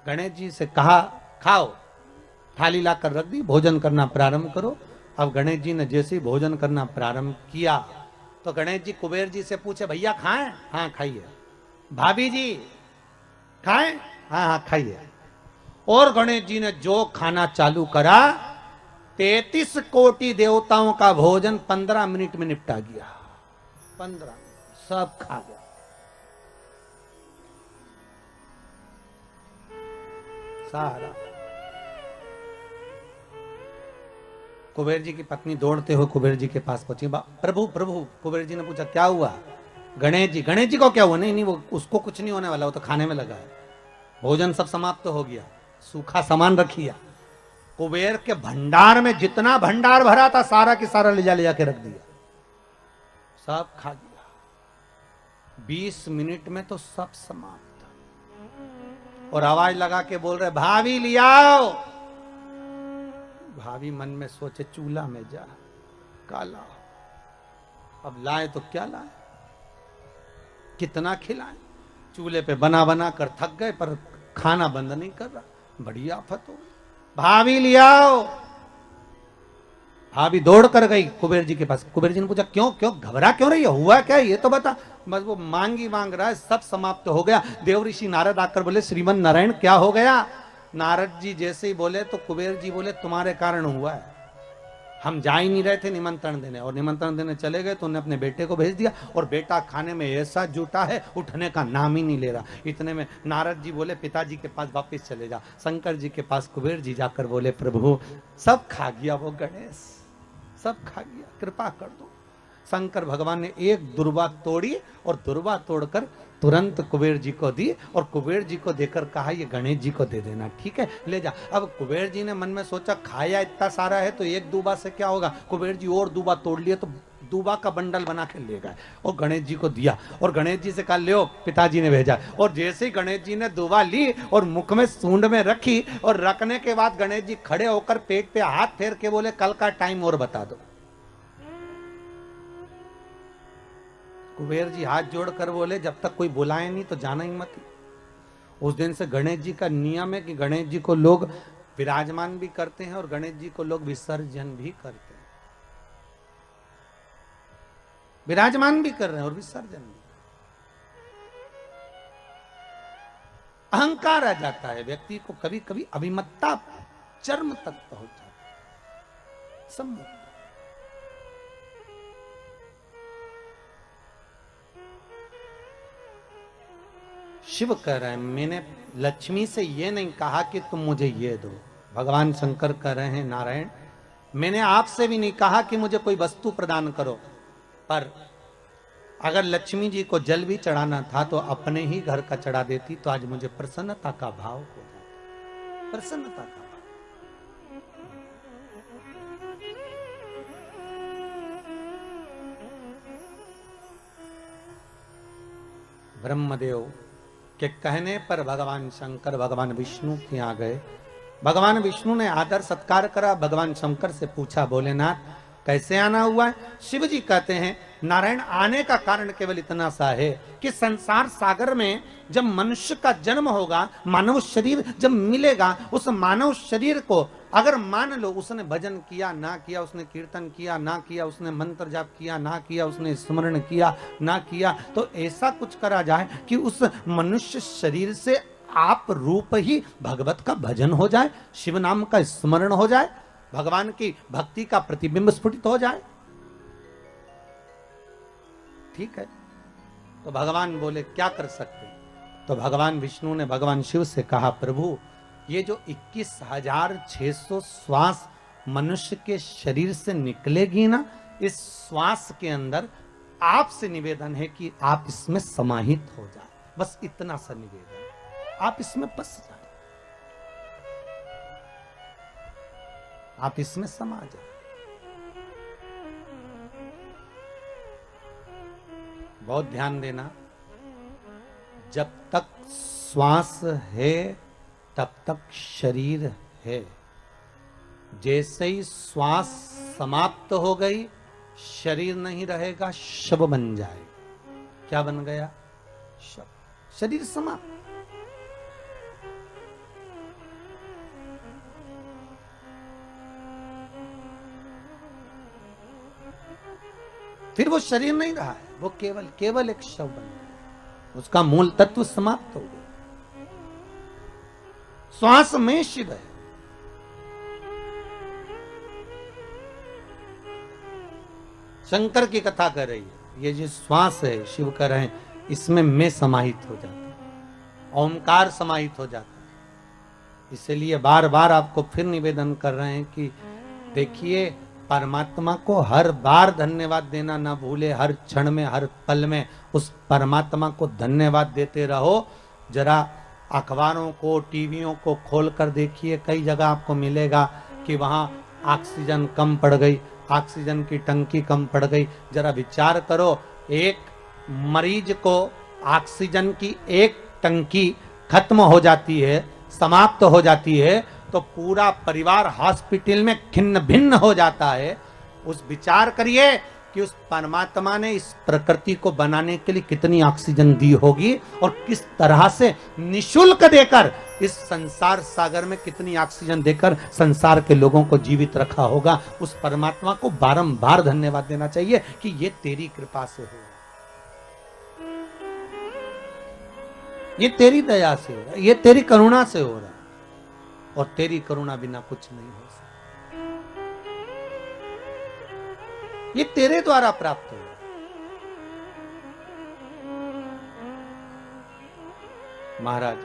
गणेश जी से कहा खाओ, थाली लाकर रख दी, भोजन करना प्रारंभ करो। अब गणेश जी ने जैसे ही भोजन करना प्रारंभ किया तो गणेश जी कुबेर जी से पूछे भैया खाएं? हाँ खाइए। भाभी जी खाएं? हाँ हाँ खाइए। और गणेश जी ने जो खाना चालू करा, 33 कोटि देवताओं का भोजन 15 मिनट में निपटा गया। 15 सब खा गया। सारा। कुबेर जी की पत्नी दौड़ते हुए कुबेर जी के पास पहुंची। प्रभु प्रभु, कुबेर जी ने पूछा क्या हुआ? गणेश जी को क्या हुआ? नहीं नहीं, वो उसको कुछ नहीं होने वाला, वो तो खाने में लगा है। भोजन सब समाप्त हो गया, सूखा सामान रखिया। कुबेर के भंडार में जितना भंडार भरा था सारा की सारा ले जाके रख दिया, सब खा गया। 20 मिनट में तो सब समाप्त। और आवाज लगा के बोल रहे भाभी लियाओ। भाभी मन में सोचे चूल्हा में जा, काला अब लाए तो क्या लाए, कितना खिलाए। चूल्हे पे बना बना कर थक गए, पर खाना बंद नहीं कर रहा, बड़ी आफत हो गई। भाभी लियाओ। भाभी दौड़ कर गई कुबेर जी के पास। कुबेर जी ने पूछा क्यों क्यों घबरा क्यों रही है, हुआ क्या ये तो बता। बस वो मांगी मांग रहा है, सब समाप्त हो गया। देव ऋषि नारद आकर बोले श्रीमन नारायण क्या हो गया। नारद जी जैसे ही बोले तो कुबेर जी बोले तुम्हारे कारण हुआ है, हम जा ही नहीं रहे थे निमंत्रण देने, और निमंत्रण देने चले गए तो उन्हें अपने बेटे को भेज दिया, और बेटा खाने में ऐसा जुटा है उठने का नाम ही नहीं ले रहा। इतने में नारद जी बोले पिताजी के पास वापस चले जा। शंकर जी के पास कुबेर जी जाकर बोले प्रभु सब खा गया वो गणेश, सब खा गया, कृपा कर दो। शंकर भगवान ने एक दुर्वा तोड़ी और दुर्वा तोड़कर तुरंत कुबेर जी को दी, और कुबेर जी को देकर कहा ये गणेश जी को दे देना, ठीक है ले जा। अब कुबेर जी ने मन में सोचा खाया इतना सारा है तो एक दूबा से क्या होगा। कुबेर जी और दूबा तोड़ लिए तो दूबा का बंडल बना के ले गए और गणेश जी को दिया, और गणेश जी से कहा ले, पिताजी ने भेजा। और जैसे ही गणेश जी ने दूबा ली और मुख में सूंड में रखी, और रखने के बाद गणेश जी खड़े होकर पेट पे हाथ फेर के बोले कल का टाइम और बता दो। कुबेर जी हाथ जोड़कर बोले जब तक कोई बुलाए नहीं तो जाना ही मत। उस दिन से गणेश जी का नियम है कि गणेश जी को लोग विराजमान भी करते हैं और गणेश जी को लोग विसर्जन भी करते हैं। विराजमान भी कर रहे हैं और विसर्जन भी। अहंकार आ जाता है व्यक्ति को, कभी कभी अभिमत्ता चरम तक पहुंच जाती है। सम्मुख शिव कह रहे हैं मैंने लक्ष्मी से ये नहीं कहा कि तुम मुझे ये दो। भगवान शंकर कह रहे हैं नारायण मैंने आपसे भी नहीं कहा कि मुझे कोई वस्तु प्रदान करो, पर अगर लक्ष्मी जी को जल भी चढ़ाना था तो अपने ही घर का चढ़ा देती तो आज मुझे प्रसन्नता का भाव हो जाता। प्रसन्नता का भाव। ब्रह्मदेव के कहने पर भगवान शंकर भगवान विष्णु के यहाँ गए। भगवान विष्णु ने आदर सत्कार करा। भगवान शंकर से पूछा भोलेनाथ कैसे आना हुआ है। शिव जी कहते हैं नारायण आने का कारण केवल इतना सा है कि संसार सागर में जब मनुष्य का जन्म होगा, मानव शरीर जब मिलेगा, उस मानव शरीर को अगर मान लो उसने भजन किया ना किया, उसने कीर्तन किया ना किया, उसने मंत्र जाप किया ना किया, उसने स्मरण किया ना किया, तो ऐसा कुछ करा जाए कि उस मनुष्य शरीर से आप रूप ही भगवत का भजन हो जाए, शिव नाम का स्मरण हो जाए, भगवान की भक्ति का प्रतिबिंब स्फुटित हो जाए। ठीक है, तो भगवान बोले क्या कर सकते। तो भगवान विष्णु ने भगवान शिव से कहा प्रभु ये जो 21,600 श्वास मनुष्य के शरीर से निकलेगी ना, इस श्वास के अंदर आपसे निवेदन है कि आप इसमें समाहित हो जाए। बस इतना सा निवेदन, आप इसमें बस जाए, आप इसमें समा जाए। बहुत ध्यान देना, जब तक श्वास है तब तक शरीर है। जैसे ही श्वास समाप्त हो गई शरीर नहीं रहेगा, शव बन जाए। क्या बन गया? शव। शरीर समाप्त। फिर वो शरीर नहीं रहा है, वो केवल एक शव बन गया, उसका मूल तत्व समाप्त हो गया। श्वास में शिव है। शंकर की कथा कर रही है, ये जो श्वास है शिव कर रहे हैं, इसमें मैं समाहित हो जाता है, ओंकार समाहित हो जाता है। इसलिए बार बार आपको फिर निवेदन कर रहे हैं कि देखिए परमात्मा को हर बार धन्यवाद देना ना भूले, हर क्षण में हर पल में उस परमात्मा को धन्यवाद देते रहो। जरा अखबारों को टीवियों को खोल कर देखिए, कई जगह आपको मिलेगा कि वहां ऑक्सीजन कम पड़ गई, ऑक्सीजन की टंकी कम पड़ गई। जरा विचार करो, एक मरीज को ऑक्सीजन की एक टंकी खत्म हो जाती है, समाप्त हो जाती है, तो पूरा परिवार हॉस्पिटल में खिन्न भिन्न हो जाता है। उस विचार करिए कि उस परमात्मा ने इस प्रकृति को बनाने के लिए कितनी ऑक्सीजन दी होगी और किस तरह से निशुल्क देकर इस संसार सागर में कितनी ऑक्सीजन देकर संसार के लोगों को जीवित रखा होगा। उस परमात्मा को बारंबार धन्यवाद देना चाहिए कि ये तेरी कृपा से हो, ये तेरी दया से हो रहा है, ये तेरी करुणा से हो रहा है, और तेरी करुणा बिना कुछ नहीं हो सकता। ये तेरे द्वारा प्राप्त हो। महाराज,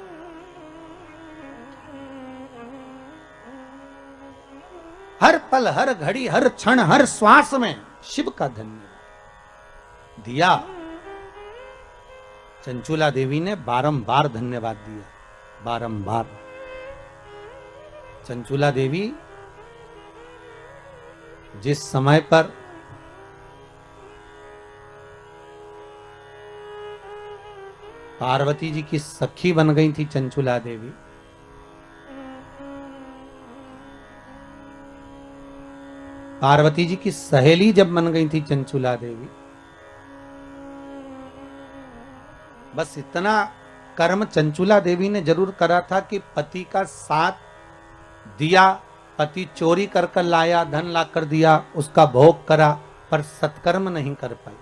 हर पल, हर घड़ी, हर क्षण, हर श्वास में शिव का धन्यवाद दिया। चंचुला देवी ने बारंबार धन्यवाद दिया, बारंबार। चंचुला देवी जिस समय पर पार्वती जी की सखी बन गई थी चंचुला देवी, पार्वती जी की सहेली जब बन गई थी चंचुला देवी, बस इतना कर्म चंचुला देवी ने जरूर करा था कि पति का साथ दिया, पति चोरी कर कर लाया, धन ला कर दिया, उसका भोग करा, पर सत्कर्म नहीं कर पाई।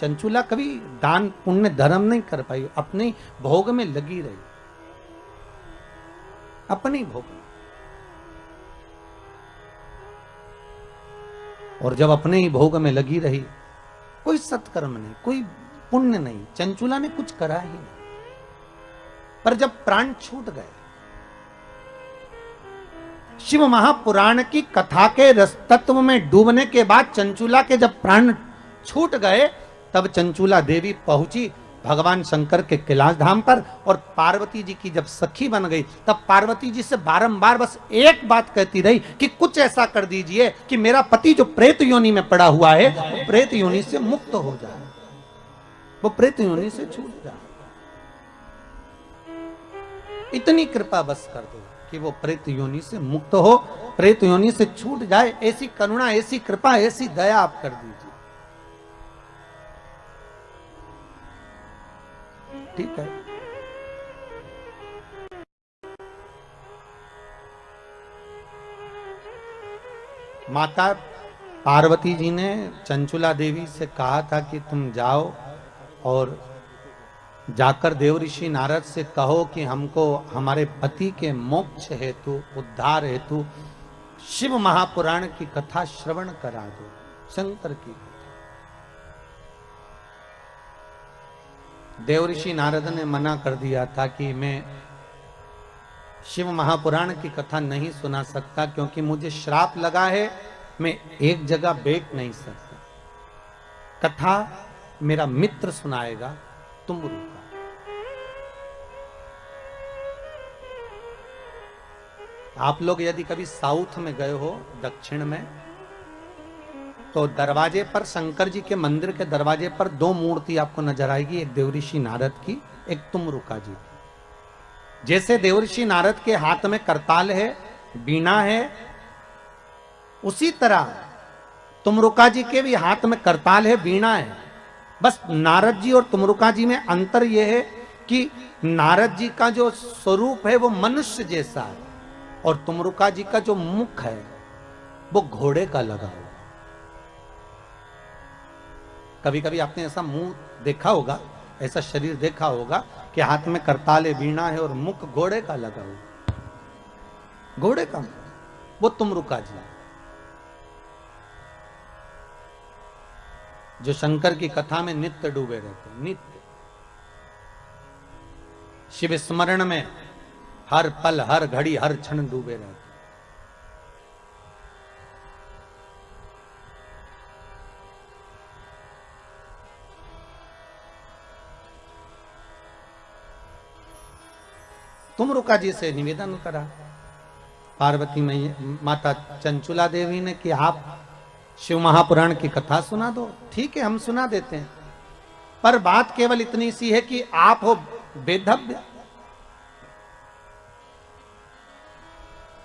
चंचुला कभी दान पुण्य धर्म नहीं कर पाई, अपने भोग में लगी रही, अपनी भोग में। और जब अपने ही भोग में लगी रही, कोई सत्कर्म नहीं, कोई पुण्य नहीं, चंचुला ने कुछ करा ही नहीं। पर जब प्राण छूट गए, शिव महापुराण की कथा के रस तत्व में डूबने के बाद चंचुला के जब प्राण छूट गए, तब चंचुला देवी पहुंची भगवान शंकर के कैलाश धाम पर, और पार्वती जी की जब सखी बन गई, तब पार्वती जी से बारंबार बस एक बात कहती रही कि कुछ ऐसा कर दीजिए कि मेरा पति जो प्रेत योनि में पड़ा हुआ है, वो प्रेत योनि से मुक्त हो जाए, वो प्रेत योनि से छूट जाए। इतनी कृपा बस कर दो कि वो प्रेत योनि से मुक्त हो, प्रेत योनि से छूट जाए। ऐसी करुणा, ऐसी कृपा, ऐसी दया आप कर दीजिए। ठीक है। माता पार्वती जी ने चंचुला देवी से कहा था कि तुम जाओ और जाकर देव ऋषि नारद से कहो कि हमको हमारे पति के मोक्ष हेतु, उद्धार हेतु शिव महापुराण की कथा श्रवण करा दो, शंकर की कथा। देव ऋषि नारद ने मना कर दिया था कि मैं शिव महापुराण की कथा नहीं सुना सकता, क्योंकि मुझे श्राप लगा है, मैं एक जगह बैठ नहीं सकता। कथा मेरा मित्र सुनाएगा, तुम रुका। आप लोग यदि कभी साउथ में गए हो, दक्षिण में, तो दरवाजे पर, शंकर जी के मंदिर के दरवाजे पर दो मूर्ति आपको नजर आएगी, एक देवऋषि नारद की, एक तुमरुका जी की। जैसे देवऋषि नारद के हाथ में करताल है, बीणा है, उसी तरह तुमरुका जी के भी हाथ में करताल है, बीणा है। बस नारद जी और तुमरुका जी में अंतर यह है कि नारद जी का जो स्वरूप है वो मनुष्य जैसा है, और तुमरुका जी का जो मुख है वो घोड़े का लगा हुआ। कभी कभी आपने ऐसा मुंह देखा होगा, ऐसा शरीर देखा होगा कि हाथ में करताल है, वीणा है और मुख घोड़े का लगा हुआ, घोड़े का मुख, वो तुमरुका जी जो शंकर की कथा में नित्य डूबे रहते, नित्य शिव स्मरण में हर पल, हर घड़ी, हर क्षण डूबे रहते। तुमरुका जी से निवेदन करा पार्वती माता चंचुला देवी ने कि आप शिव महापुराण की कथा सुना दो। ठीक है, हम सुना देते हैं, पर बात केवल इतनी सी है कि आप हो वेदव्य,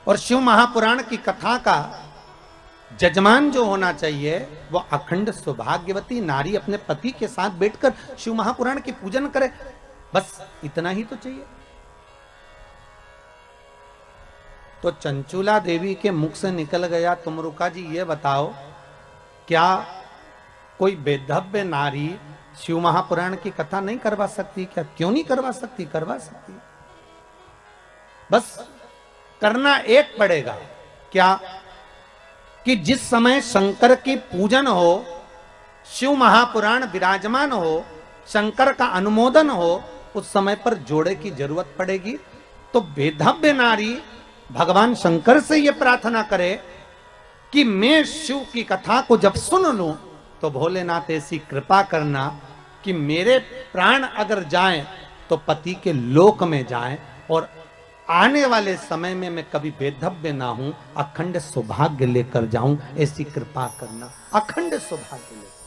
और शिव महापुराण की कथा का जजमान जो होना चाहिए वो अखंड सौभाग्यवती नारी अपने पति के साथ बैठकर शिव महापुराण की पूजन करे, बस इतना ही तो चाहिए। तो चंचुला देवी के मुख से निकल गया, तुम रुका जी ये बताओ, क्या कोई बेधव्य नारी शिव महापुराण की कथा नहीं करवा सकती क्या? क्यों नहीं करवा सकती? करवा सकती, बस करना एक पड़ेगा। क्या कि जिस समय शंकर की पूजन हो, शिव महापुराण विराजमान हो, शंकर का अनुमोदन हो, उस समय पर जोड़े की जरूरत पड़ेगी। तो बेधव्य नारी भगवान शंकर से यह प्रार्थना करे कि मैं शिव की कथा को जब सुन लूं तो भोलेनाथ ऐसी कृपा करना कि मेरे प्राण अगर जाएं तो पति के लोक में जाएं और आने वाले समय में मैं कभी बेधव्य ना हूं, अखंड सौभाग्य लेकर जाऊं, ऐसी कृपा करना, अखंड सौभाग्य लेकर।